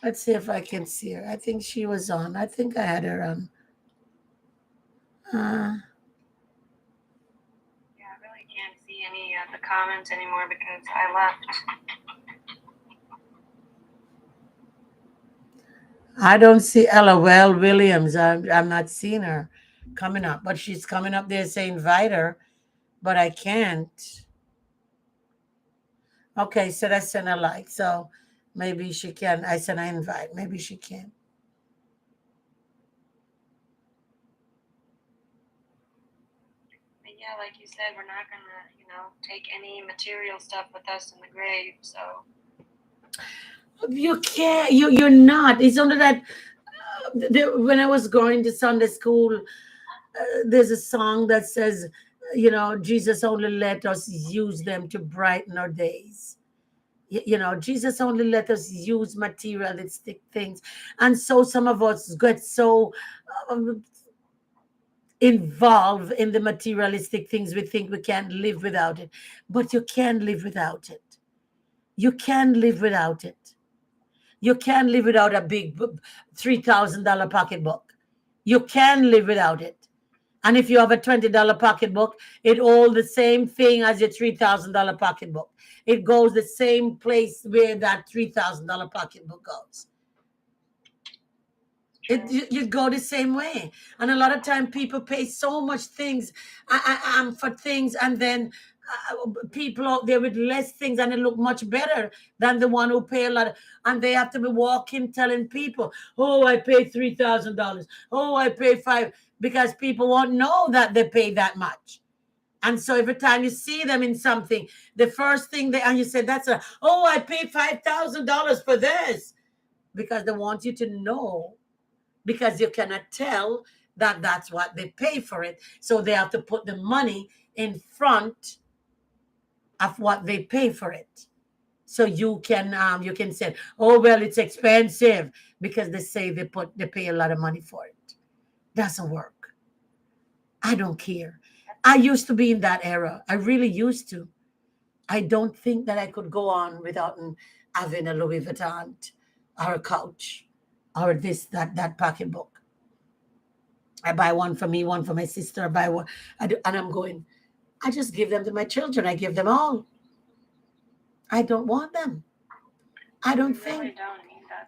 Let's see if I can see her. I think she was on. I think I had her on. Can't see any of the comments anymore because I left. I don't see Ella Williams. I'm not seeing her coming up, but she's coming up there saying invite her, but I can't. Okay, so I sent a like, so maybe she can. I sent an invite. Maybe she can. Yeah, like you said, we're not gonna, take any material stuff with us in the grave. So you can't. You're not. It's only that when I was going to Sunday school, there's a song that says, Jesus only let us use them to brighten our days. Jesus only let us use materialistic things. And so some of us get so um, involved in the materialistic things, we think we can't live without it. But you can live without it. You can live without it. You can live without a big $3,000 pocketbook. You can live without it. And if you have a $20 pocketbook, it all the same thing as your $3,000 pocketbook. It goes the same place where that $3,000 pocketbook goes. You go the same way. And a lot of time people pay so much things for things, and then people out there with less things, and it look much better than the one who pay a lot. And they have to be walking telling people, oh, I paid $3,000. Oh, I paid five, because people won't know that they pay that much. And so every time you see them in something, the first thing and you say, oh, I paid $5,000 for this, because they want you to know, because you cannot tell that that's what they pay for it. So they have to put the money in front of what they pay for it. So you can say, oh, well, it's expensive, because they say they pay a lot of money for it. Doesn't work. I don't care. I used to be in that era. I really used to. I don't think that I could go on without having a Louis Vuitton or a couch or that pocketbook. I buy one for me, one for my sister. I buy one, and I'm going. I just give them to my children. I give them all. I don't want them. I don't think.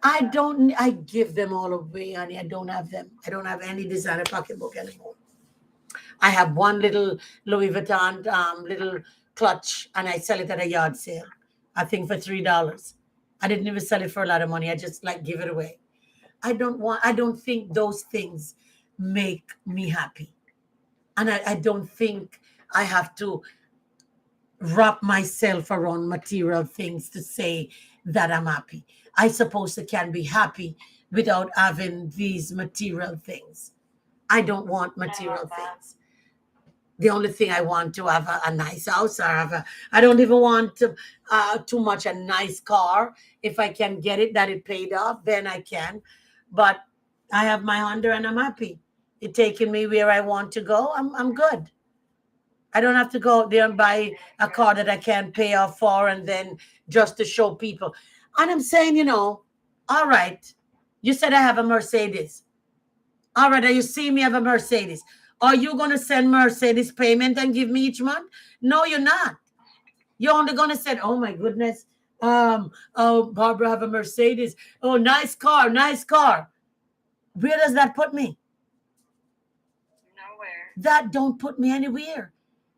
I don't. I give them all away, honey. I don't have them. I don't have any designer pocketbook anymore. I have one little Louis Vuitton little clutch, and I sell it at a yard sale. I think for $3. I didn't even sell it for a lot of money. I just like give it away. I don't think those things make me happy. And I don't think I have to wrap myself around material things to say that I'm happy. I suppose I can be happy without having these material things. I don't want material things. The only thing I want to have a nice house, or I don't even want too much a nice car. If I can get it, that it paid off, then I can. But I have my Honda and I'm happy. It's taking me where I want to go. I'm good. I don't have to go out there and buy a car that I can't pay off for, and then just to show people. And I'm saying, all right, you said I have a Mercedes. All right, you see me have a Mercedes. Are you going to send Mercedes payment and give me each month? No, you're not. You're only going to say, oh my goodness, oh, Barbara have a Mercedes. Oh, nice car, nice car. Where does that put me? Nowhere. That don't put me anywhere.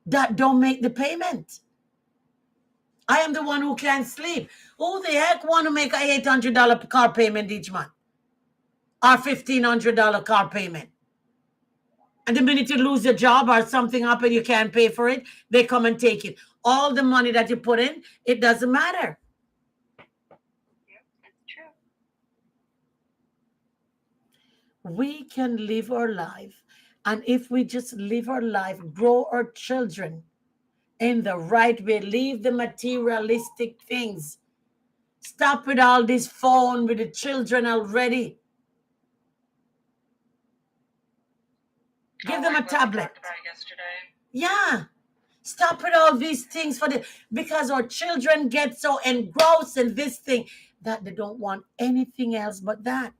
That don't make the payment. I am the one who can't sleep. Who the heck want to make a $800 car payment each month? Or $1,500 car payment? And the minute you lose your job or something happen, you can't pay for it, they come and take it. All the money that you put in, it doesn't matter. Yep, it's true. We can live our life. And if we just live our life, grow our children in the right way, leave the materialistic things. Stop with all this phone with the children already. Give them a tablet. Yeah. Stop with all these things because our children get so engrossed in this thing that they don't want anything else but that.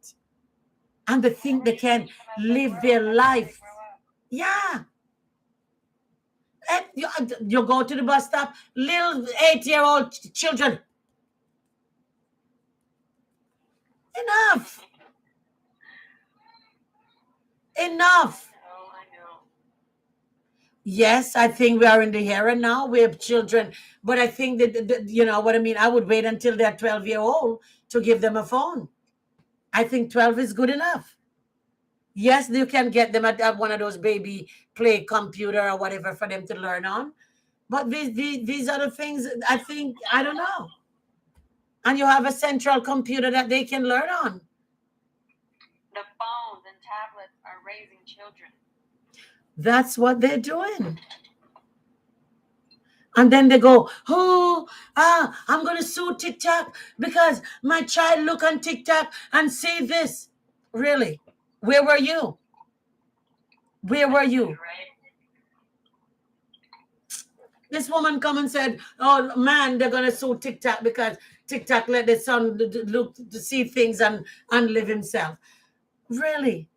And they think they can live their life. Yeah. And you go to the bus stop, little 8-year-old children. Enough. Enough. Oh, I know. Yes, I think we are in the era now. We have children, but I think that you know what I mean. I would wait until they're 12-year-old to give them a phone. I think 12 is good enough. Yes, you can get them at one of those baby play computer or whatever for them to learn on. But these other things, I think, I don't know. And you have a central computer that they can learn on. The phones and tablets are raising children. That's what they're doing. And then they go, oh, I'm going to sue TikTok because my child look on TikTok and see this. Really? Where were you? Where were you? Right? This woman come and said, oh, man, they're going to sue TikTok because TikTok let their son look to see things and live himself. Really?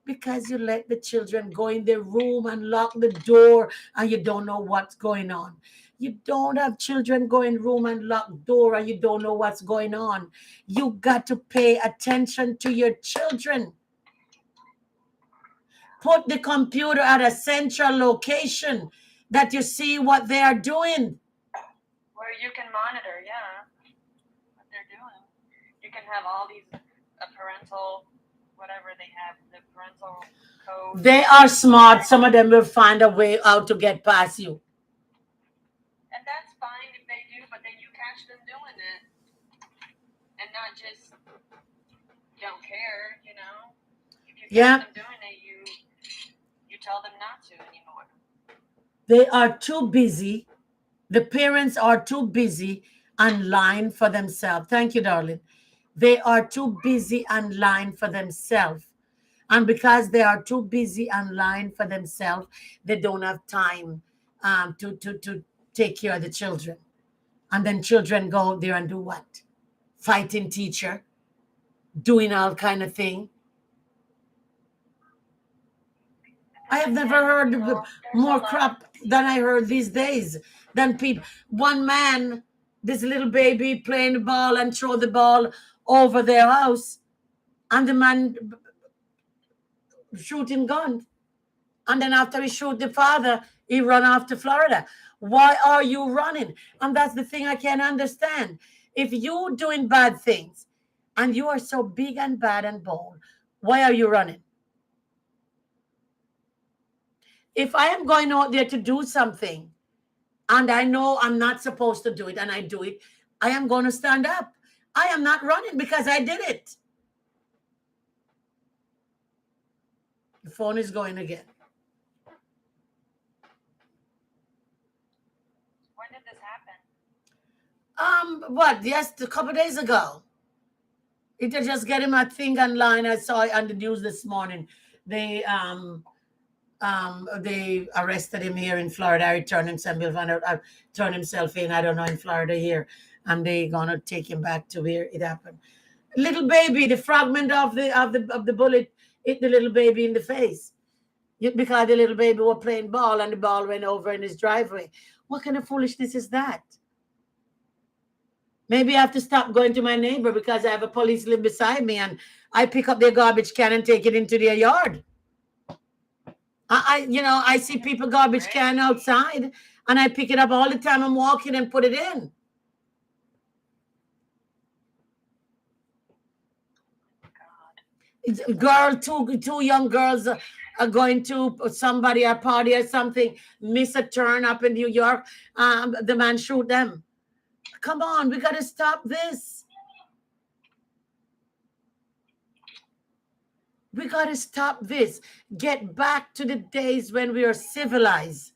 Because you let the children go in their room and lock the door and you don't know what's going on. You don't have children go in room and lock door and you don't know what's going on. You got to pay attention to your children. Put the computer at a central location that you see what they are doing. Where you can monitor, yeah, what they're doing. You can have all these parental, whatever they have, the parental code. They are smart. Some of them will find a way out to get past you. And that's fine if they do, but then you catch them doing it. And not just don't care, you know. If you catch them doing it, you tell them not to anymore. They are too busy. The parents are too busy online for themselves. Thank you, darling. They are too busy online for themselves. And because they are too busy online for themselves, they don't have time to take care of the children. And then children go out there and do what? Fighting teacher, doing all kind of thing. I have never heard more crap than I heard these days. Than people, one man, this little baby playing the ball and throw the ball over their house, and the man shooting gun. And then after he shoot the father, he run off to Florida. Why are you running? And that's the thing I can't understand. If you doing bad things and you are so big and bad and bold, why are you running? If I am going out there to do something and I know I'm not supposed to do it and I do it, I am going to stand up. I am not running because I did it. The phone is going again. When did this happen? What? Yes, a couple of days ago. It just getting my thing online. I saw it on the news this morning. They arrested him here in Florida. He turned himself, turned himself in. I don't know, in Florida here, and they gonna take him back to where it happened. Little baby, the fragment of the bullet hit the little baby in the face. Because the little baby was playing ball and the ball went over in his driveway. What kind of foolishness is that? Maybe I have to stop going to my neighbor because I have a police live beside me and I pick up their garbage can and take it into their yard. I see people garbage can outside and I pick it up all the time. I'm walking and put it in. Girl, two young girls are going to somebody a party or something, miss a turn up in New York. The man shoot them. Come on, we got to stop this. We got to stop this. Get back to the days when we are civilized.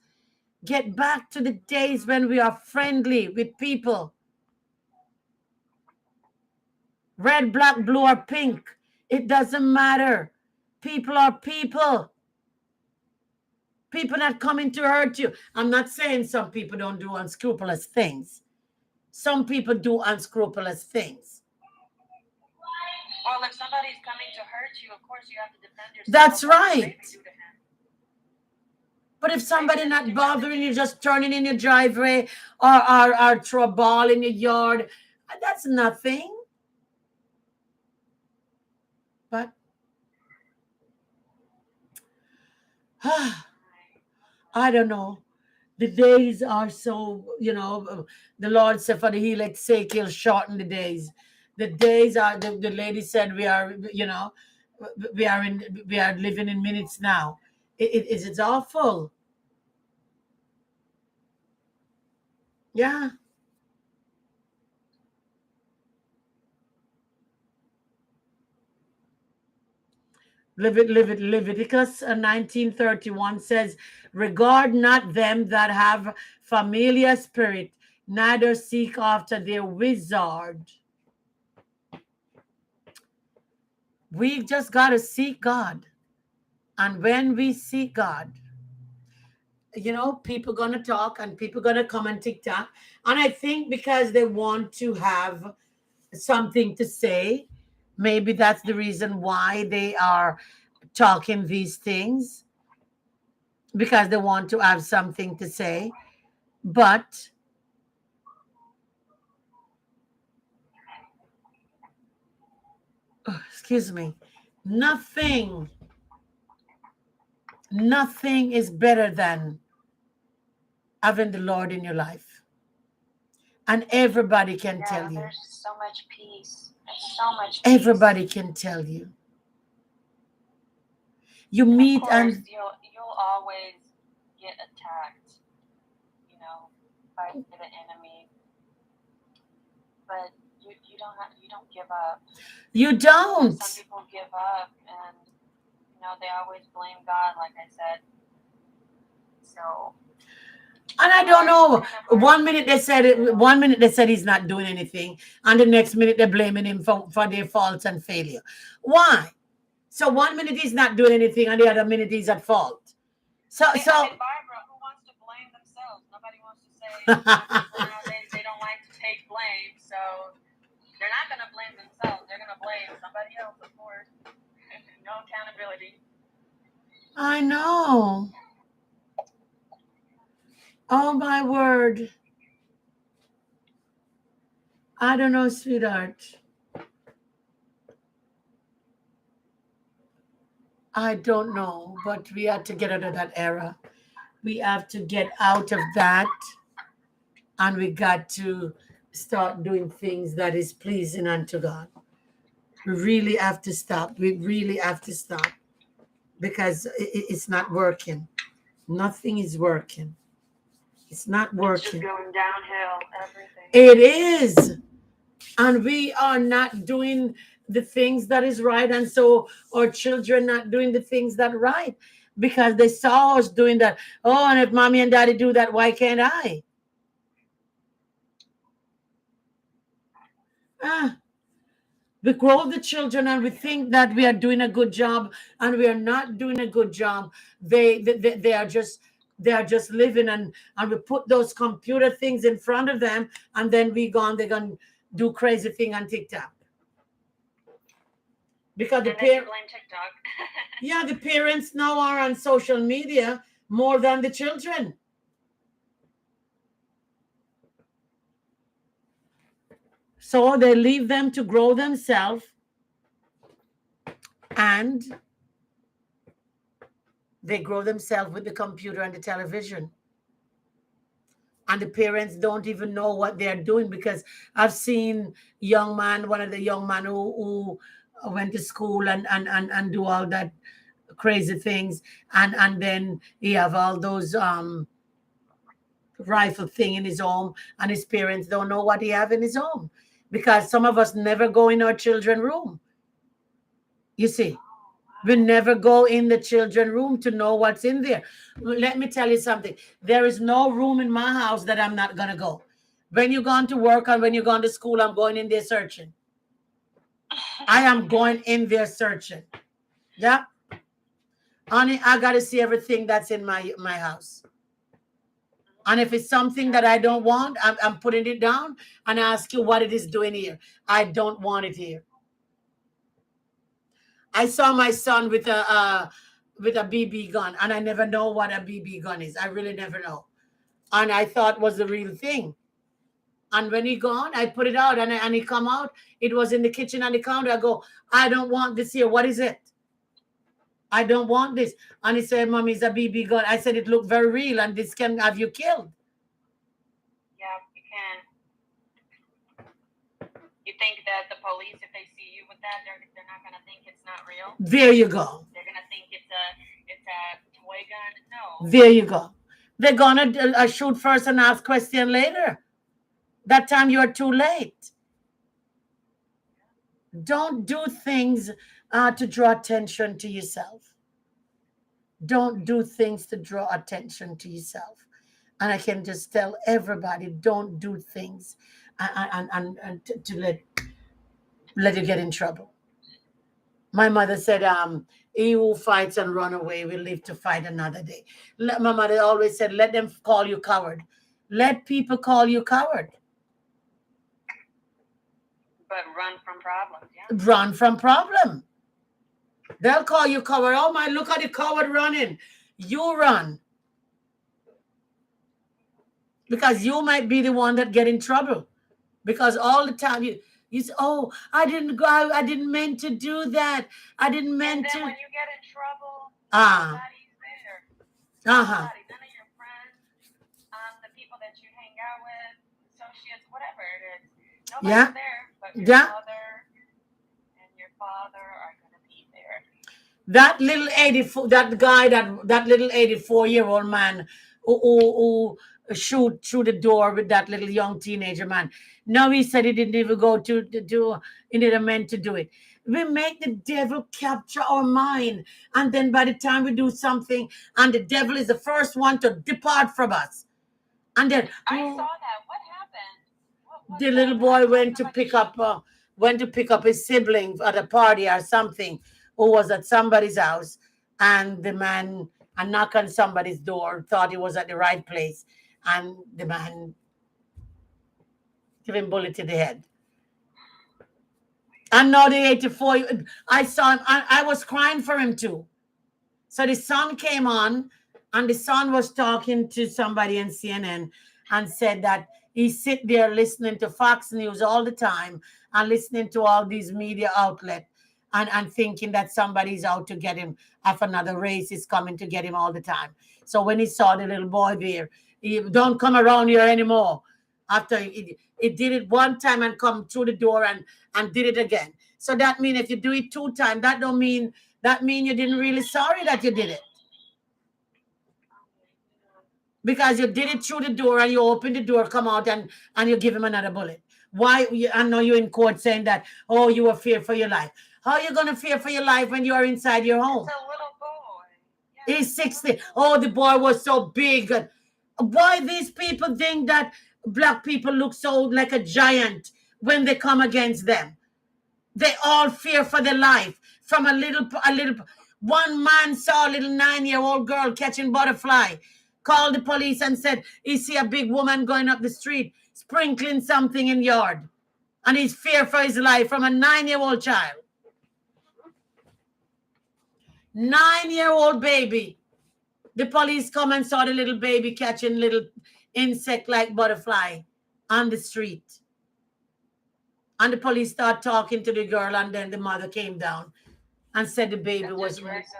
Get back to the days when we are friendly with people. Red, black, blue, or pink. It doesn't matter. People are people. People not coming to hurt you. I'm not saying some people don't do unscrupulous things. Some people do unscrupulous things. Well, if somebody's coming to hurt you, of course you have to defend yourself. That's right. But if somebody not bothering you, just turning in your driveway or throw a ball in your yard, that's nothing. But I don't know. The days are so, the Lord said for the elect's sake, he'll shorten the days. The days are, the lady said we are, we are living in minutes now. It's awful. Yeah. Leviticus 19:31 says, regard not them that have familiar spirit, neither seek after their wizard. We just got to seek God. And when we seek God, people gonna talk and people gonna come on TikTok. And I think because they want to have something to say, maybe that's the reason why they are talking these things, because they want to have something to say. But excuse me, nothing, nothing is better than having the Lord in your life. And everybody can tell you. There's so much peace. There's so much peace. Everybody can tell you. You meet of course, and you'll always get attacked, by the enemy. But you don't give up. You don't. Some people give up, and they always blame God, like I said. So. And I don't know. 1 minute they said it. 1 minute they said he's not doing anything, and the next minute they're blaming him for their faults and failure. Why? So 1 minute he's not doing anything, and the other minute he's at fault. So Barbara, who wants to blame themselves? Nobody wants to say they don't like to take blame, so they're not going to blame themselves. They're going to blame somebody else, of course. No accountability. I know. Oh my word. I don't know, sweetheart. I don't know, but we have to get out of that era. We have to get out of that, and we got to start doing things that is pleasing unto God. We really have to stop. We really have to stop, because it's not working. Nothing is working. It's not working. It's just going downhill, everything. It is. And we are not doing the things that is right. And so our children not doing the things that are right, because they saw us doing that. Oh, and if mommy and daddy do that, why can't I? We grow the children and we think that we are doing a good job, and we are not doing a good job. They are just living, and we put those computer things in front of them, and then they're gonna do crazy thing on TikTok. Because the blame TikTok. Yeah, the parents now are on social media more than the children. So they leave them to grow themselves, and they grow themselves with the computer and the television. And the parents don't even know what they're doing, because I've seen one of the young man who went to school and do all that crazy things, and then he have all those rifle thing in his home, and his parents don't know what he have in his home, because some of us never go in our children's room. You see, we never go in the children's room to know what's in there. Let me tell you something. There is no room in my house that I'm not going to go. When you're going to work and when you're going to school, I'm going in there searching. I am going in there searching. Yeah. Honey, I got to see everything that's in my house. And if it's something that I don't want, I'm putting it down and ask you what it is doing here. I don't want it here. I saw my son with a BB gun, and I never know what a BB gun is. I really never know. And I thought it was the real thing. And when he gone, I put it out, and he come out. It was in the kitchen on the counter. I go, I don't want this here. What is it? I don't want this. And he said, Mommy, it's a BB gun. I said, it looked very real, and this can have you killed. Yeah, you can. You think that the police, if they see you with that, they're not going to think it's not real? There you go. They're going to think it's a toy gun? No. There you go. They're going to shoot first and ask question later. That time you are too late. Don't do things to draw attention to yourself. Don't do things to draw attention to yourself. And I can just tell everybody, don't do things to let you get in trouble. My mother said, he who fights and run away will live to fight another day. My mother always said, let them call you coward. Let people call you coward. But run from problems, yeah. Run from problem. They'll call you coward. Oh my, look at the coward running. You run. Because you might be the one that get in trouble. Because all the time you say, oh, I didn't go, I didn't mean to do that. I didn't mean And then to. when you get in trouble, Ah. nobody's there. Uh-huh. Nobody, none of your friends, the people that you hang out with, associates, whatever it is. Nobody's Yeah. there, but your Yeah. mother and your father are gonna be there. That little 84, that guy, that little 84-year-old man who shoot through the door with that little young teenager man. Now he said he didn't even go to do, he didn't meant to do it. We make the devil capture our mind, and then by the time we do something, and the devil is the first one to depart from us. And then I saw that. What happened? What the was little that? boy I saw went to somebody pick up his sibling at a party or something, who was at somebody's house, and the man and knock on somebody's door, thought he was at the right place, and the man gave him bullet to the head. And now the 84, I saw him, I was crying for him too. So the son came on, and the son was talking to somebody in CNN and said that he sit there listening to Fox News all the time and listening to all these media outlets, and thinking that somebody's out to get him, if another race is coming to get him all the time. So when he saw the little boy there, he don't come around here anymore. After it did it one time and come through the door and did it again. So that means if you do it 2 times, that mean you didn't really sorry that you did it. Because you did it through the door and you open the door, come out, and you give him another bullet. Why? I know you're in court saying that, oh, you were fear for your life. How are you going to fear for your life when you are inside your home? It's a little boy. Yeah, He's 60. Oh, the boy was so big. Why these people think that black people look so like a giant when they come against them? They all fear for their life. From a little, one man saw a little 9-year-old girl catching butterfly, called the police and said he see a big woman going up the street, sprinkling something in yard. And he's fear for his life from a 9-year-old child. 9-year-old baby. The police come and saw the little baby catching little insect like butterfly on the street. And the police start talking to the girl, and then the mother came down and said the baby was racism.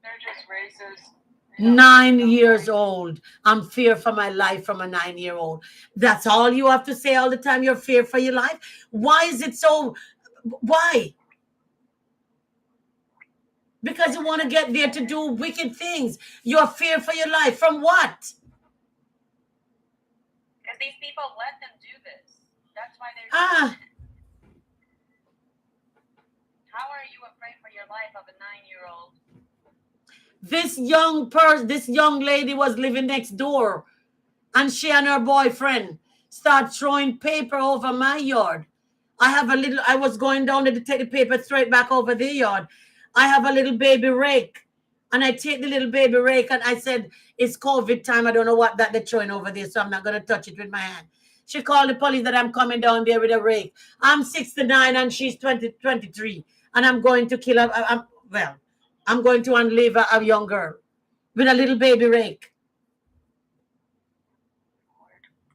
They're just racist. 9 years old. I'm fear for my life from a 9-year-old. That's all you have to say all the time. You're fear for your life. Why is it so? Why? Because you want to get there to do wicked things. You're fear for your life. From what? Because these people let them do this. That's why they're. How are you afraid for your life of a 9-year-old? This young lady was living next door, and she and her boyfriend start throwing paper over my yard. I was going down to take the paper straight back over their yard. I have a little baby rake, and I take the little baby rake, and I said, it's COVID time. I don't know what that they're throwing over there, so I'm not going to touch it with my hand. She called the police that I'm coming down there with a rake. I'm 69 and she's 23, and I'm going to kill her. I'm going to unleave a young girl with a little baby rake.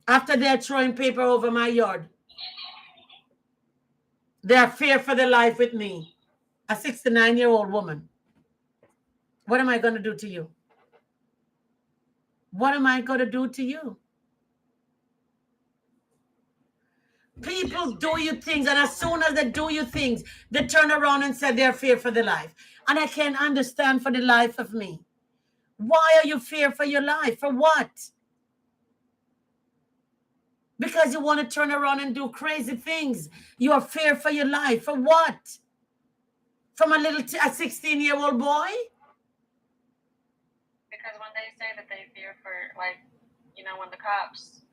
After they're throwing paper over my yard, they're fear for their life with me, a 69-year-old woman. What am I going to do to you? What am I going to do to you? People do you things, and as soon as they do you things, they turn around and say they're fear for their life. And I can't understand for the life of me. Why are you fear for your life? For what? Because you want to turn around and do crazy things. You're fear for your life. For what? from a 16-year-old boy? Because when they say that they fear for, like, when the cops,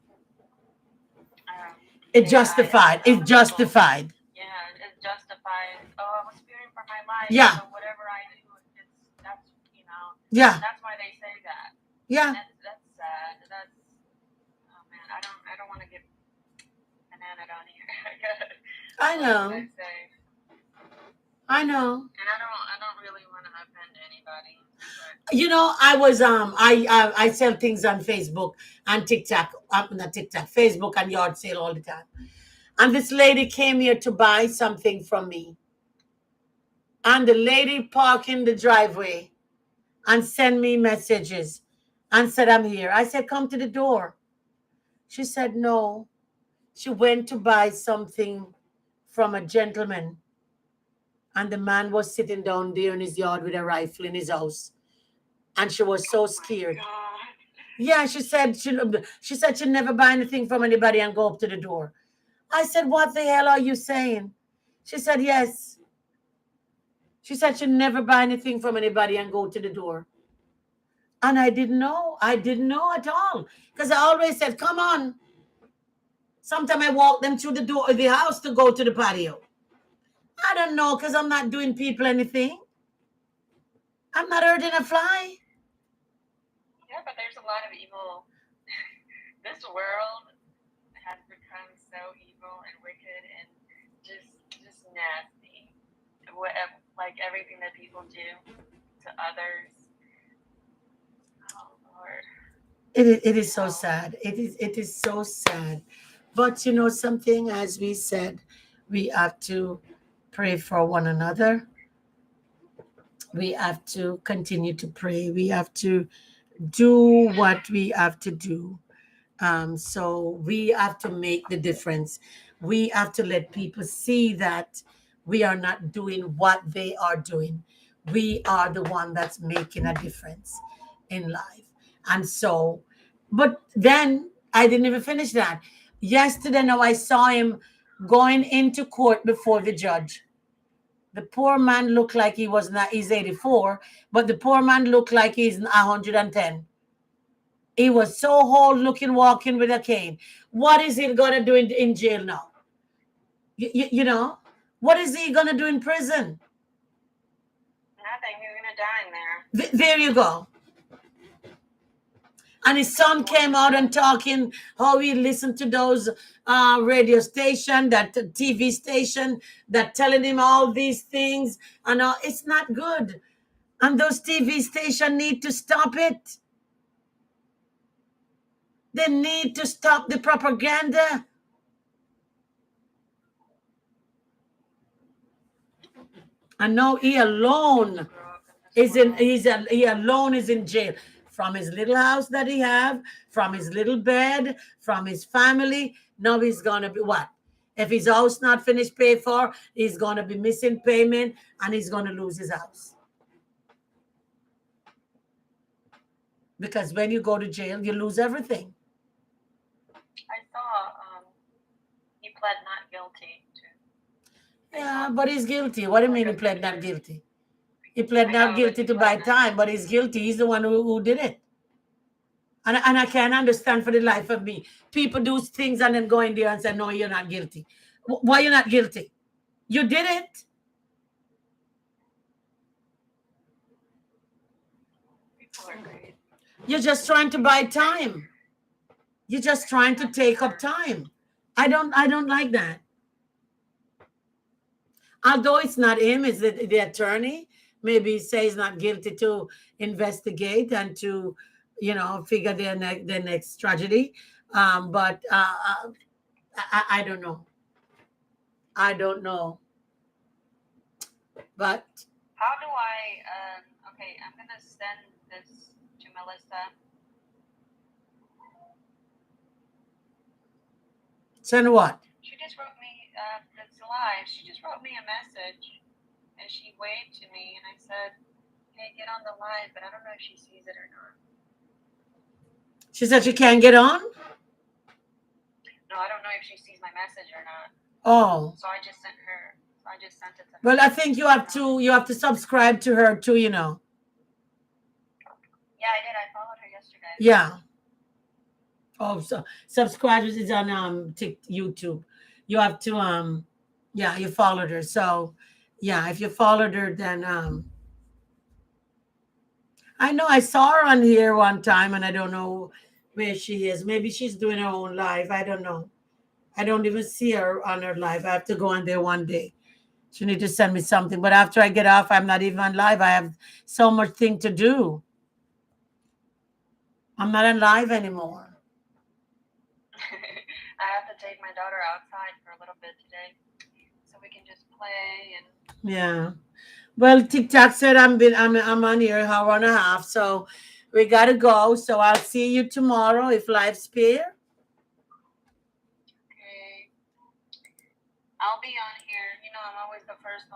It's justified. It's justified. Yeah, it's justified. Oh, I was fearing for my life. Yeah. So whatever I do, that's Yeah. That's why they say that. Yeah. That's sad. That's, oh man, I don't want to get banana on here. I know. What can I say? I know. And I don't really want to offend anybody. I sell things on Facebook and TikTok, not TikTok, Facebook and yard sale all the time. And this lady came here to buy something from me. And the lady parked in the driveway and sent me messages and said, I'm here. I said, come to the door. She said, no. She went to buy something from a gentleman. And the man was sitting down there in his yard with a rifle in his house. And she was so scared. Yeah, she said she'd never buy anything from anybody and go up to the door. I said, what the hell are you saying? She said, yes. She said she'd never buy anything from anybody and go to the door. And I didn't know. I didn't know at all. Because I always said, come on. Sometimes I walk them through the door of the house to go to the patio. I don't know, because I'm not doing people anything. I'm not hurting a fly. Yeah, but there's a lot of evil. This world has become so evil and wicked and just nasty. Like everything that people do to others. Oh Lord. It is so sad. It is so sad. But something, as we said, we have to pray for one another. We have to continue to pray. We have to do what we have to do. So we have to make the difference. We have to let people see that we are not doing what they are doing. We are the one that's making a difference in life. And so, but then I didn't even finish that. Yesterday, now I saw him going into court before the judge. The poor man looked like he's 84, but the poor man looked like he's 110. He was so old looking, walking with a cane. What is he going to do in jail now? What is he going to do in prison? Nothing. He's going to die in there. There you go. And his son came out and talking how he listened to those radio station, that TV station, that telling him all these things. And it's not good. And those TV stations need to stop it. They need to stop the propaganda. And now he alone is in jail. From his little house that he have, from his little bed, from his family. Now he's gonna be what? If his house not finished paid for, he's gonna be missing payment and he's gonna lose his house. Because when you go to jail, you lose everything. I saw he pled not guilty to. Yeah, but he's guilty. What do you mean he pled not guilty? He pled not guilty to buy time, but he's guilty. He's the one who did it. And I can't understand for the life of me. People do things and then go in there and say, no, you're not guilty. Why you're not guilty? You did it. People are great. You're just trying to buy time. You're just trying to take up time. I don't like that. Although it's not him, it's the attorney. Maybe he says he's not guilty to investigate and to, figure their next tragedy. But I don't know. I don't know. But how do I? Okay, I'm gonna send this to Melissa. Send what? She just wrote me. It's live. She just wrote me a message, and she waved to me, and I said, "Hey, get on the live," but I don't know if she sees it or not. She said she can't get on? No, I don't know if she sees my message or not. Oh. So I just sent her I just sent it to her. Well, I think you have to subscribe to her too, you know. Yeah, I did. I followed her yesterday. Yeah. Oh, so subscribers is on YouTube. You have to yeah, you followed her. So yeah, if you followed her, then I know I saw her on here one time and I don't know where she is. Maybe she's doing her own live. I don't know. I don't even see her on her live. I have to go on there one day. She need to send me something. But after I get off, I'm not even on live. I have so much thing to do. I'm not on live anymore. I have to take my daughter outside for a little bit today, so we can just play and. Yeah. Well, TikTok said I'm on here an hour and a half, so we gotta go. So I'll see you tomorrow if life's spare. Okay. I'll be on here. You know, I'm always the first one.